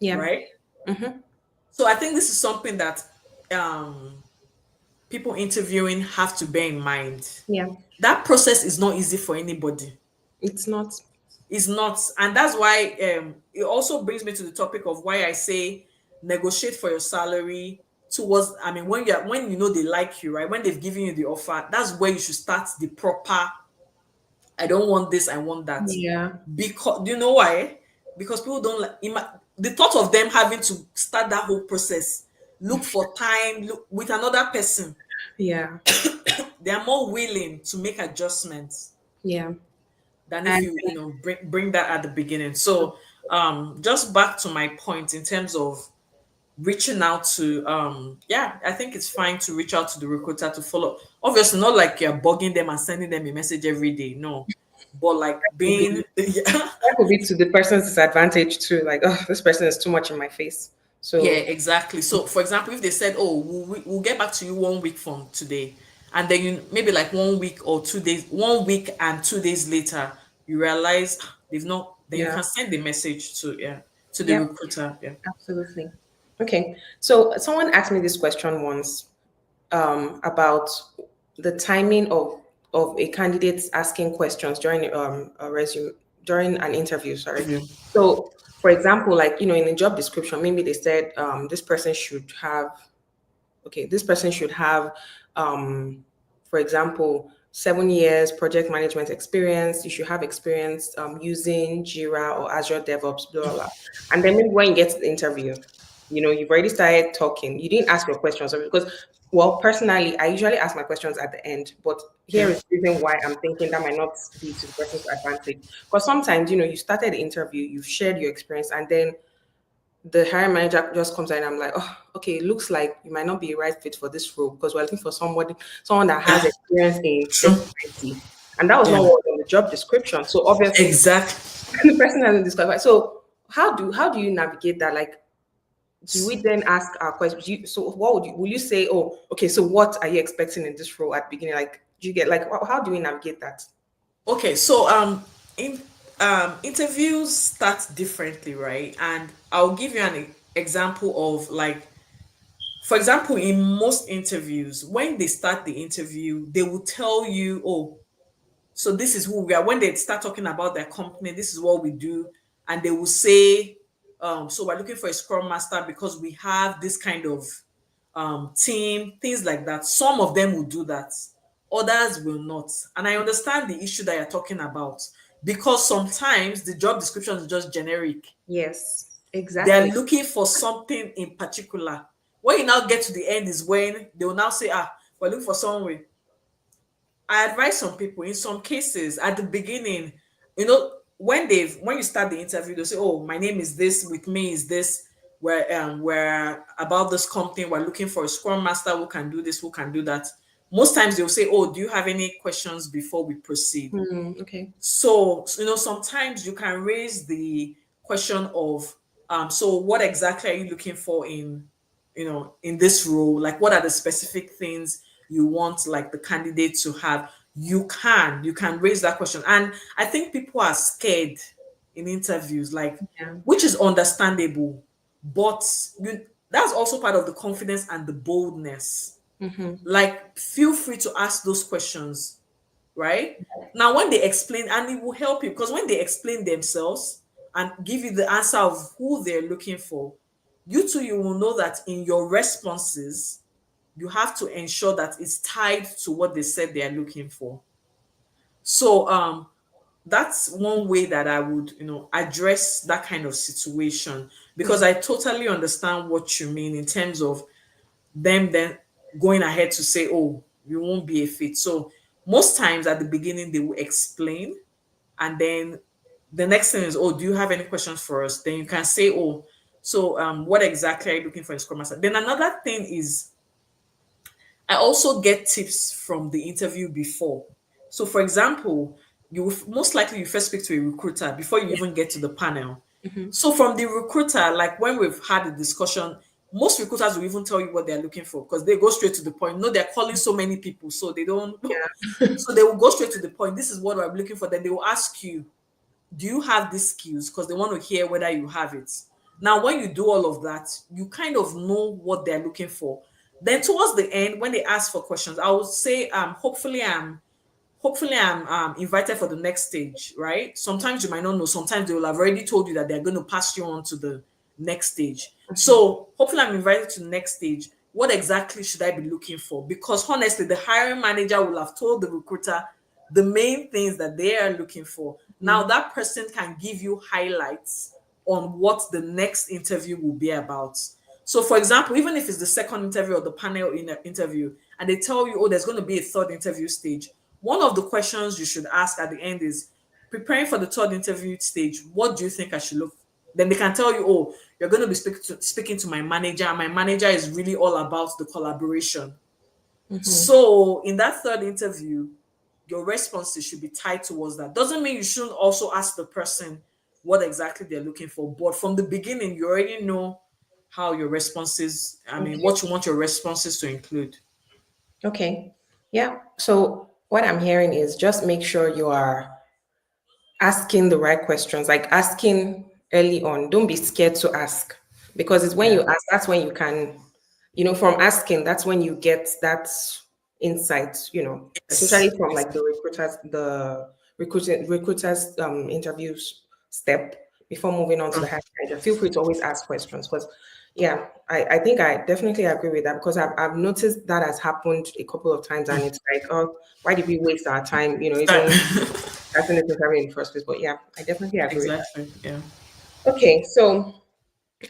Yeah. right? Mm-hmm. So I think this is something that um people interviewing have to bear in mind. Yeah. That process is not easy for anybody. It's not. It's not. And that's why it also brings me to the topic of why I say negotiate for your salary towards, I mean, when you know they like you, right? When they've given you the offer, that's where you should start the proper, I don't want this, I want that. Yeah. Because do you know why? Because people don't like the thought of them having to start that whole process, look for time, look with another person. Yeah. They are more willing to make adjustments Yeah. than if And you bring that at the beginning. So just back to my point in terms of reaching out to yeah, I think it's fine to reach out to the recruiter to follow. Obviously not like you're bugging them and sending them a message every day. No. but like Could be being yeah, that could be to the person's disadvantage too. Like, oh, this person is too much in my face. yeah, So exactly. So, for example, if they said, "Oh, we'll get back to you 1 week from today," and then you maybe like 1 week or 2 days, 1 week and 2 days later, you realize they've not. Then you yeah, can send the message to to the yeah, recruiter. Yeah. absolutely. Okay, so someone asked me this question once about the timing of a candidate asking questions during a resume during an interview. Sorry. Interview. So, for example, like in the job description, maybe they said this person should have, for example, 7 years project management experience. You should have experience using Jira or Azure DevOps, blah, blah, blah. And then maybe when you get to the interview, you've already started talking. You didn't ask your questions because, well, personally, I usually ask my questions at the end. But here Yeah. is the reason why I'm thinking that might not be to the person's advantage. Because sometimes, you started the interview, you've shared your experience, and then the hiring manager just comes in and I'm like, oh, okay, it looks like you might not be a right fit for this role because we're looking for someone that has Yeah. experience in True. XYZ. And that was not Yeah. what was on the job description. So obviously Exactly. the person hasn't discovered. So how do you navigate that? Like, do we then ask our questions? So what will you say, oh, okay, so what are you expecting in this role at the beginning? Like, do you get like how do we navigate that? Okay. So in interviews start differently, right? And I'll give you an example of like, for example, in most interviews, when they start the interview, they will tell you, "Oh, so this is who we are." When they start talking about their company, this is what we do, and they will say, "So we're looking for a scrum master because we have this kind of team," things like that. Some of them will do that, others will not. And I understand the issue that you're talking about because sometimes the job description is just generic. Yes, They're exactly. looking for something in particular. When you now get to the end is when they will now say, we're looking for someone with. I advise some people in some cases at the beginning, when you start the interview, they'll say, "Oh, my name is this, with me is this, we're about this company, we're looking for a scrum master who can do this, who can do that." Most times they'll say, "Oh, do you have any questions before we proceed?" Okay. So, sometimes you can raise the question of, so what exactly are you looking for in this role? Like, what are the specific things you want, like, the candidate to have? You can raise that question. And I think people are scared in interviews, like, Yeah. which is understandable, but that's also part of the confidence and the boldness. Mm-hmm. Like, feel free to ask those questions, right? Now, when they explain, and it will help you because when they explain themselves and give you the answer of who they're looking for, you too, you will know that in your responses, you have to ensure that it's tied to what they said they are looking for. So, that's one way that I would, address that kind of situation because I totally understand what you mean in terms of them then going ahead to say, "Oh, you won't be a fit." So most times at the beginning they will explain, and then the next thing is, "Oh, do you have any questions for us?" Then you can say, "Oh, so what exactly are you looking for in Scrum Master?" Then another thing is, I also get tips from the interview before. So, for example, most likely you first speak to a recruiter before you Yeah. even get to the panel. Mm-hmm. So, from the recruiter, like when we've had a discussion, most recruiters will even tell you what they're looking for because they go straight to the point. No, they're calling so many people, so they don't. Yeah. So they will go straight to the point. This is what I'm looking for. Then they will ask you, "Do you have these skills?" Because they want to hear whether you have it. Now, when you do all of that, you kind of know what they're looking for. Then towards the end, when they ask for questions, I would say, hopefully I'm invited for the next stage, right? Sometimes you might not know. Sometimes they will have already told you that they're going to pass you on to the next stage. So hopefully I'm invited to the next stage. What exactly should I be looking for? Because honestly, the hiring manager will have told the recruiter the main things that they are looking for. Now Mm-hmm. that person can give you highlights on what the next interview will be about. So, for example, even if it's the second interview or the panel interview, and they tell you, "Oh, there's going to be a third interview stage," one of the questions you should ask at the end is, "Preparing for the third interview stage, what do you think I should look?" Then they can tell you, "Oh, you're going to be speaking to my manager, and my manager is really all about the collaboration." Mm-hmm. So, in that third interview, your responses should be tied towards that. Doesn't mean you shouldn't also ask the person what exactly they're looking for, but from the beginning, you already know how your responses, I mean, Okay. what you want your responses to include. Okay. Yeah. So what I'm hearing is just make sure you are asking the right questions, like asking early on. Don't be scared to ask because it's when Yeah. you ask, that's when you can, from asking, that's when you get that insight, especially Yes. from like the recruiters interviews step before moving on to the True. hiring manager. Feel free to always ask questions because yeah, I think I definitely agree with that because I've noticed that has happened a couple of times and it's like, oh, why did we waste our time, even starting this interview in the first place? But yeah, I definitely agree with that. Exactly. Yeah. Okay, so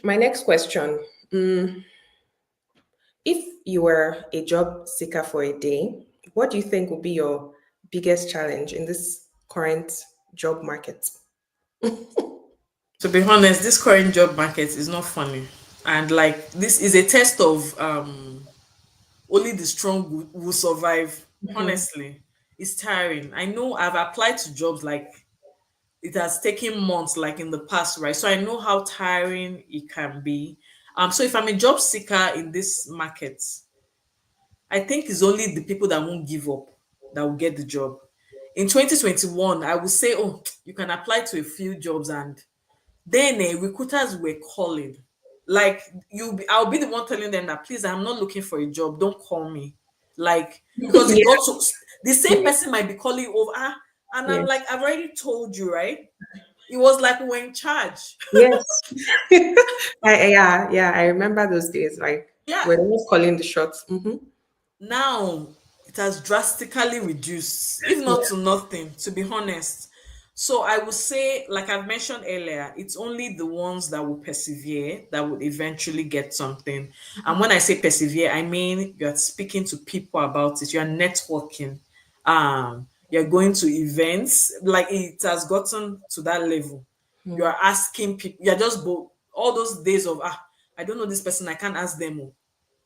my next question. If you were a job seeker for a day, what do you think would be your biggest challenge in this current job market? To be honest, this current job market is not funny. And like this is a test of only the strong will survive. Mhm. Honestly, it's tiring. I know I've applied to jobs like it has taken months, like in the past, right? So I know how tiring it can be. So if I'm a job seeker in this market, I think it's only the people that won't give up that will get the job. In 2021, I would say, oh, you can apply to a few jobs, and then recruiters were calling. Like I'll be the one telling them that please, I'm not looking for a job. Don't call me. Like because it got Yeah, so the same person might be calling over, and I'm yes, like, I've already told you, right? It was like we were in charge. yes. Yeah, I remember those days. Like Yeah. we're always calling the shots. Now it has drastically reduced, if Yeah. not to nothing, to be honest. So I would say, like I've mentioned earlier, it's only the ones that will persevere that would eventually get something. And when I say persevere, I mean you're speaking to people about it, you're networking, you're going to events, like it has gotten to that level. You're asking people, you're just all those days of I don't know this person, I can't ask them. Oh.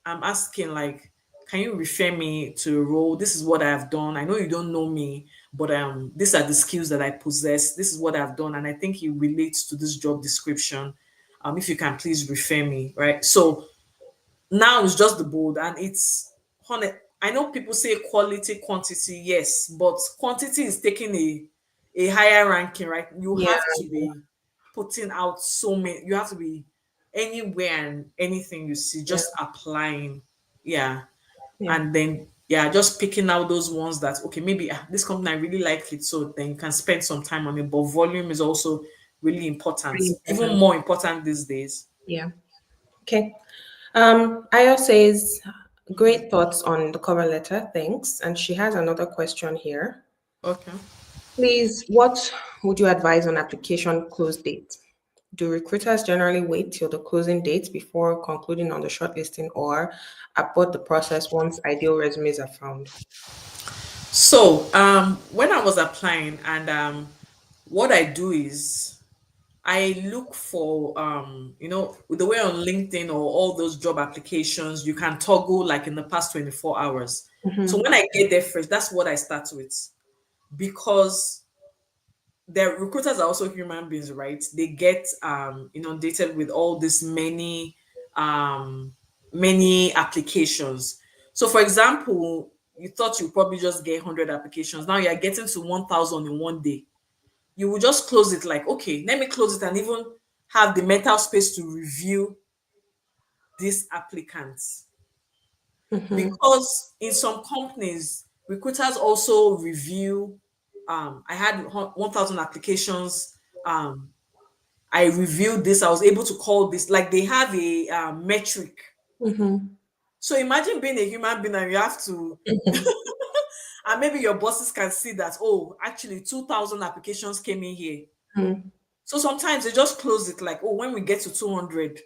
I'm asking like, can you refer me to a role? This is what I've done. I know you don't know me, but these are the skills that I possess. This is what I've done, and I think it relates to this job description. If you can please refer me, right? So now it's just the bold, and it's honest. I know people say quality, quantity, yes, but quantity is taking a higher ranking, right? You Yeah, have to be putting out so many. You have to be anywhere and anything you see, yeah, just applying, yeah, yeah. and then yeah, just picking out those ones that okay, maybe this company I really like it, so then you can spend some time on it. But volume is also really important, Really even important. more important these days. Yeah. Okay. Ayo says, great thoughts on the cover letter. Thanks. And she has another question here. Okay. Please, what would you advise on application close date? Do recruiters generally wait till the closing date before concluding on the shortlisting or abort the process once ideal resumes are found? So, when I was applying, and what I do is I look for, with the way on LinkedIn or all those job applications, you can toggle like in the past 24 hours. So when I get there first, that's what I start with because the recruiters are also human beings, right? They get inundated with all this um many applications. So for example, you thought you probably just get 100 applications. Now you're getting to 1,000 in one day. You will just close it like, okay, let me close it and even have the mental space to review these applicants. Because in some companies, recruiters also review. I had 1,000 applications. I reviewed this. I was able to call this. Like they have a metric. So imagine being a human being and you have to, and maybe your bosses can see that. Oh, actually, 2,000 applications came in here. So sometimes they just close it like, oh, when we get to 200,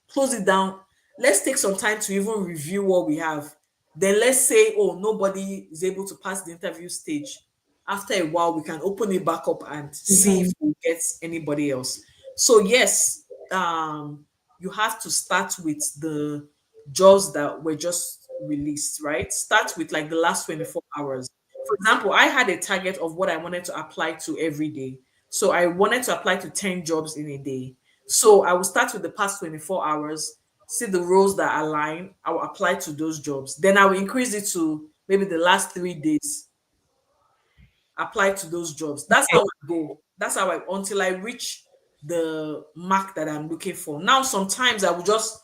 close it down. Let's take some time to even review what we have. Then let's say, oh, nobody is able to pass the interview stage. After a while, we can open it back up and see if we get anybody else. So yes, you have to start with the jobs that were just released, right? Start with like the last 24 hours. for example, I had a target of what I wanted to apply to every day. So I wanted to apply to 10 jobs in a day. So I will start with the past 24 hours, see the roles that align, I will apply to those jobs. Then I will increase it to maybe the last 3 days, apply to those jobs. That's how I go. That's how I until I reach the mark that I'm looking for. Now, sometimes I will just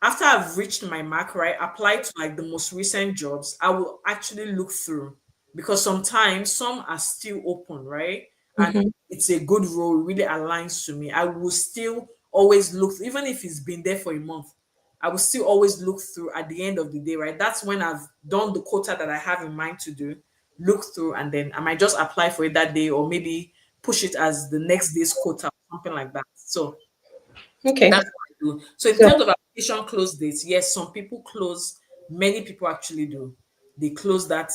after I've reached my mark, right, apply to like the most recent jobs, I will actually look through because sometimes some are still open, right? And Mm-hmm. it's a good role, it really aligns to me. I will still always look, even if it's been there for a month, I will still always look through at the end of the day, right? That's when I've done the quota that I have in mind to do, look through, and then I might just apply for it that day or maybe push it as the next day's quota, something like that. So Okay. that's what I do. So in So terms of application close dates, yes, some people close, many people actually do. They close that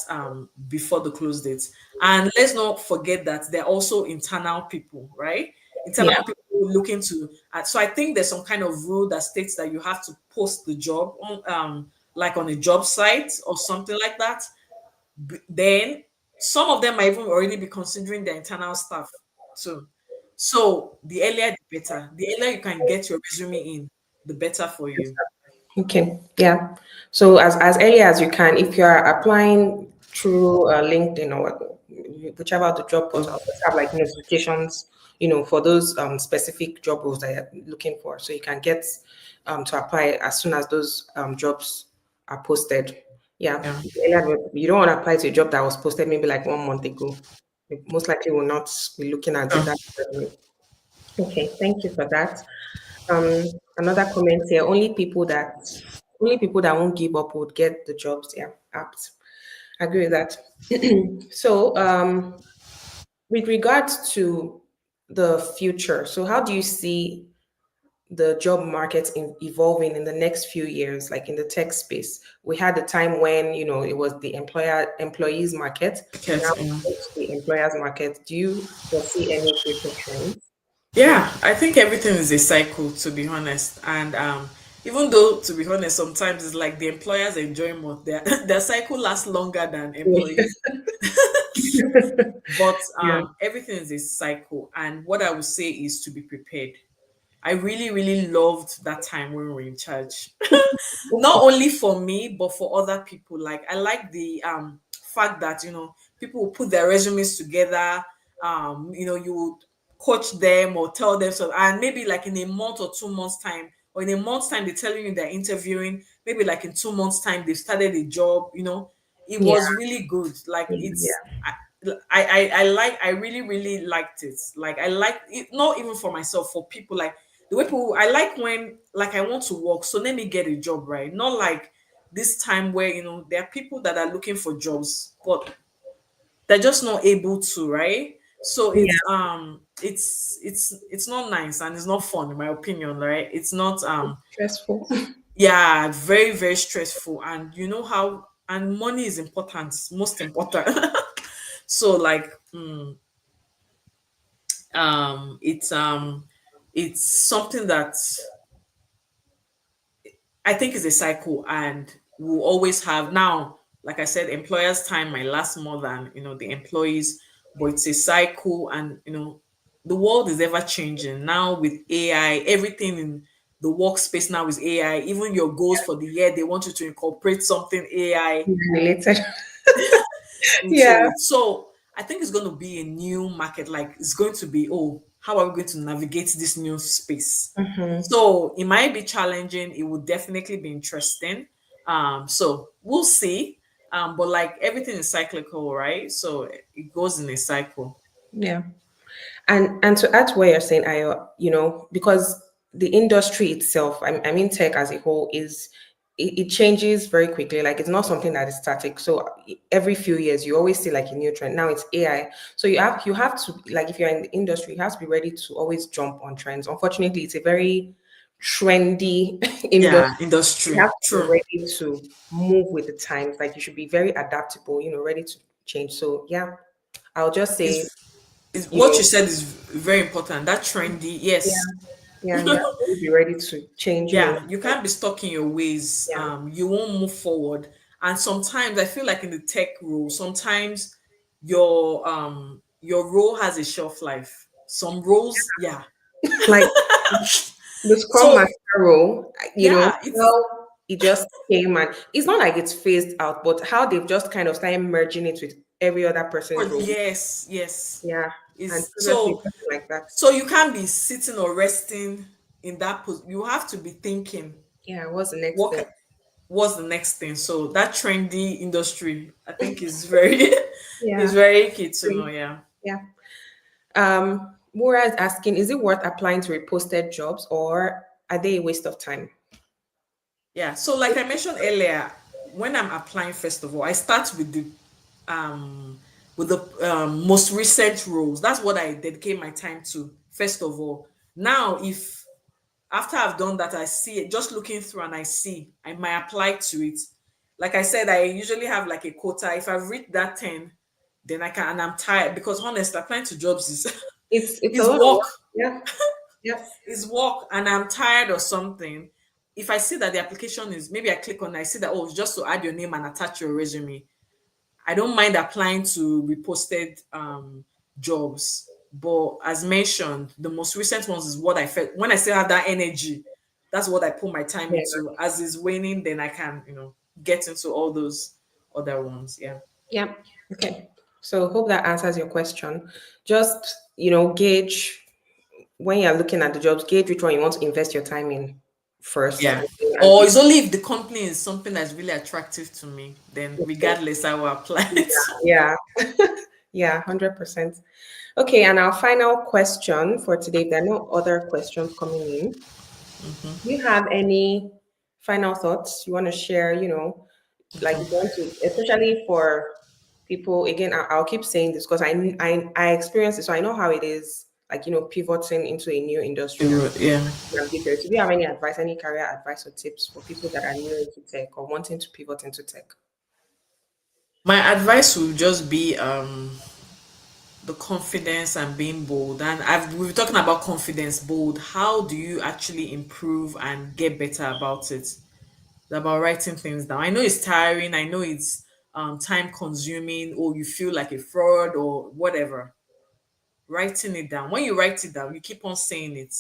before the close date. And let's not forget that they're also internal people, right? yeah. Internal people looking to so I think there's some kind of rule that states that you have to post the job on like on a job site or something like that. Then some of them might even already be considering their internal staff too. So the earlier the better. The earlier you can get your resume in, the better for you. Okay. Yeah. So as early as you can, if you are applying through LinkedIn or whichever the job portal, just have like notifications, for those specific job roles that you're looking for, so you can get to apply as soon as those jobs are posted. Yeah. Yeah. You don't want to apply to a job that was posted maybe like 1 month ago. You most likely will not be looking at Sure. that resume. Okay, thank you for that. Another comment here: only people that won't give up would get the jobs. Yeah, apt. I agree with that. So, with regards to the future, so how do you see the job market evolving in the next few years, like in the tech space? We had a time when it was the employees market. Now Okay. Yeah. it's the employers market. Do you foresee any future trends? Yeah, I think everything is a cycle to be honest. And even though to be honest, sometimes it's like the employers enjoy more. Their cycle lasts longer than employees. But Yeah. everything is a cycle. And what I would say is to be prepared. I really, really loved that time when we were in charge. Not only for me, but for other people. Like I like the fact that people will put their resumes together. You would coach them or tell them so, and maybe like in a month or 2 months time, or in a month's time, they're telling you they're interviewing. Maybe like in 2 months' time, they've started a job. It Yeah. was really good. Like it's Yeah. I really really liked it. Like I like it, not even for myself, for people. Like the way people, I like when like I want to work, so let me get a job, right? Not like this time where there are people that are looking for jobs, but they're just not able to, right? So Yeah. it's not nice and it's not fun in my opinion, right? It's not Stressful. yeah, very very stressful, and you know how, and money is important, most important. So like um it's um it's something that I think is a cycle, and we'll always have now, like I said, employers' time might last more than the employees, but it's a cycle, and the world is ever changing now with AI. Everything in the workspace now is AI. Even your goals for the year, they want you to incorporate something AI Related. into Yeah. it. So I think it's going to be a new market. Like it's going to be, oh, how are we going to navigate this new space? Hmm. So it might be challenging. It would definitely be interesting. So we'll see. But like everything is cyclical, right? So it goes in a cycle. Yeah. And to add to what you're saying, because the industry itself, I mean, tech as a whole it changes very quickly. Like it's not something that is static. So every few years, you always see like a new trend. Now it's AI. So you have to, like, if you're in the industry, you have to be ready to always jump on trends. Unfortunately, it's a very trendy industry. Yeah, You industry. have to be True. ready to move with the times. Like you should be very adaptable, ready to change. So yeah, I'll just say, Is you what you know, said is very important. That trendy, yes. yeah, yeah, always be ready to change, Yeah, you can't be stuck in your ways. yeah, You won't move forward. And sometimes I feel like in the tech role, sometimes your role has a shelf life. Some roles, yeah. Like the Scrum So Master role, yeah, it's how it just came and it's not like it's phased out, but how they've just kind of started merging it with every other person's role. yes, yes. Yeah. And Is previously it so wasn't like that. so you can't be sitting or resting in that You have to be thinking Yeah, what's the next what thing? what's the next thing. So that trendy industry, I think, is very is Yeah. very key to know. Agree. Yeah. Yeah. Mora is asking, is it worth applying to reposted jobs or are they a waste of time? Yeah. So like I mentioned earlier, when I'm applying, first of all, I start um with the most recent roles. That's what I dedicate my time to, first of all. Now, if after I've done that, I see it, just looking through and I see I might apply to it. Like I said, I usually have like a quota. If I've reached that 10, then I can, and I'm tired because honestly, applying to jobs is It's a is lot of work. work. Yeah. Yep. Is work and I'm tired or something. If I see that the application is, maybe I click on it, I see that, oh, it's just to add your name and attach your resume. I don't mind applying to reposted jobs. But as mentioned, the most recent ones is what I felt when I still have that energy. That's what I put my time Yeah. into. As is waning, then I can, get into all those other ones. Yeah. Yeah. Okay. So hope that answers your question. Just, gauge when you're looking at the jobs, gauge which one you want to invest your time in first Yeah. and Or it's only if the company is something that's really attractive to me, then okay. regardless, I will apply it. Yeah. Yeah, 100%. Okay, and our final question for today, if there are no other questions coming in, do you have any final thoughts you want to share? Like you want to, especially for people. Again, I'll keep saying this because I experienced it, so I know how it is. Like pivoting into a new industry and Yeah. navigate it. So do you have any advice, any career advice or tips for people that are new into tech or wanting to pivot into tech? My advice would just be the confidence and being bold. And we've been talking about confidence, bold. How do you actually improve and get better about it? It's about writing things down. I know it's tiring. I know it's time consuming, or you feel like a fraud or whatever. Writing it down. When you write it down, you keep on saying it.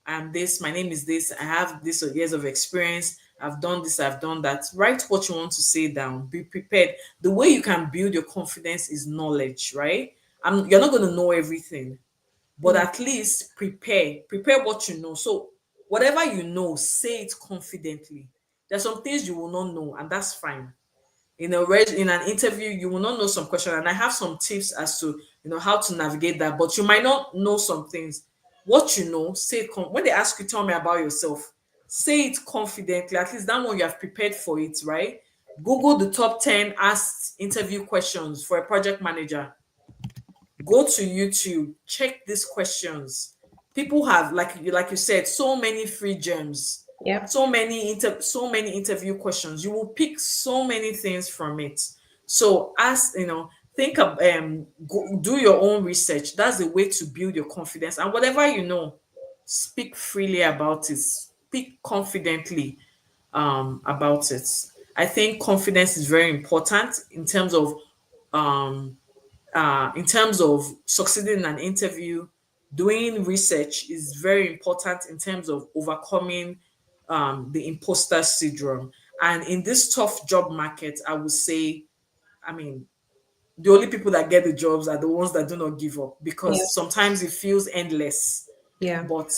I'm this, my name is this, I have this years of experience, I've done this, I've done that. Write what you want to say down. Be prepared. The way you can build your confidence is knowledge, right? You're not going to know everything, but Yeah, at least prepare what you know. So whatever you know, say it confidently. There's some things you will not know, and that's fine. In an interview, you will not know some question, and I have some tips as to how to navigate that, but you might not know some things. What you know, say it when they ask you, tell me about yourself, say it confidently. At least that one you have prepared for it, right? Google the top 10 asked interview questions for a project manager. Go to YouTube, check these questions. People have, like you said, so many free gems, yeah, so many interview questions. You will pick so many things from it. So ask, think of do your own research. That's the way to build your confidence. And whatever you know, speak freely about it. Speak confidently about it. I think confidence is very important um, in terms of succeeding in an interview. Doing research is very important in terms of overcoming the imposter syndrome. And in this tough job market, I would say, I mean, the only people that get the jobs are the ones that do not give up, yeah, because sometimes it feels endless, yeah, but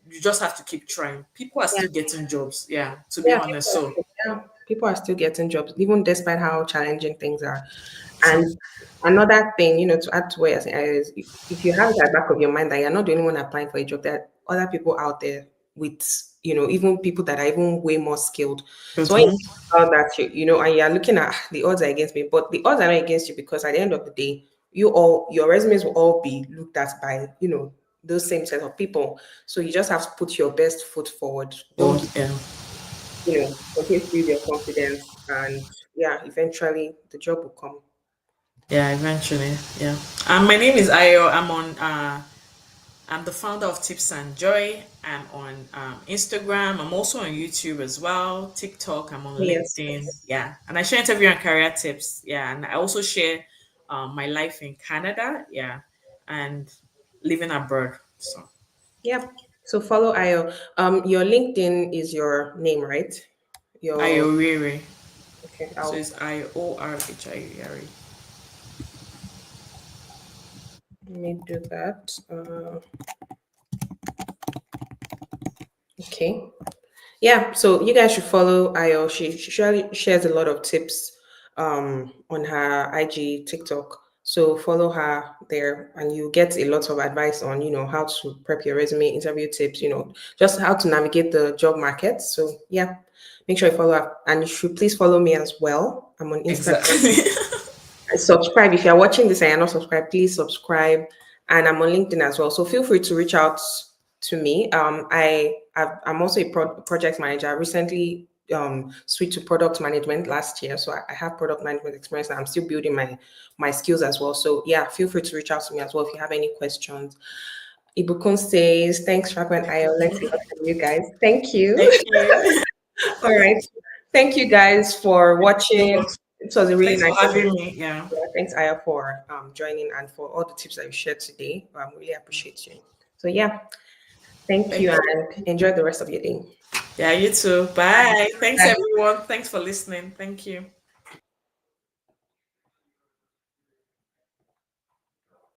you just have to keep trying. People are yeah, still getting jobs, yeah, to be yeah. honest. So, People are still getting jobs, even despite how challenging things are. true. And another thing, to add to what you're saying is if you have that back of your mind that you're not the only one applying for a job, there are other people out there with, even people that are even way more skilled. So when you Mhm. think about that, and you're looking at the odds are against me, but the odds are not against you because at the end of the day, your resumes will all be looked at by, those same set of people. So you just have to put your best foot forward. Don't Or give, yeah. continue to build your confidence and yeah, eventually the job will come. Yeah, eventually. Yeah. My name is Ayo. I'm the founder of Tips and Joy. I'm on Instagram. I'm also on YouTube as well. TikTok. I'm on Yes. LinkedIn. Yeah, and I share interview and career tips. Yeah, and I also share my life in Canada. Yeah, and living abroad. So Yep. So follow Ayo. Your LinkedIn is your name, right? Your Ioriri. okay. So I'll it's IORHIERE. let me do that. Okay. Yeah, so you guys should follow Ayo. She surely shares a lot of tips on her IG, TikTok. So follow her there and you get a lot of advice on, how to prep your resume, interview tips, just how to navigate the job market. So yeah, make sure you follow her. And you should please follow me as well. I'm on Instagram. Exactly. Subscribe if you're watching this and you're not subscribed, please subscribe. And I'm on LinkedIn as well, so feel free to reach out to me. I'm also a project manager. I recently switched to product management last year, so I have product management experience and I'm still building my skills as well. So yeah, feel free to reach out to me as well if you have any questions. Ibukun says thanks, Shakwa and I. Let's hear from you guys. Thank you. Thank you. All right, thank you guys for Thank you so watching. much. It was a really Thanks nice. for having me. Yeah. Yeah, thanks, Aya, for joining and for all the tips that you shared today. Really appreciate you. So, yeah, thank you Thank you. and enjoy the rest of your day. Yeah, you too. Bye. Thanks, everyone. Thanks for listening. Thank you.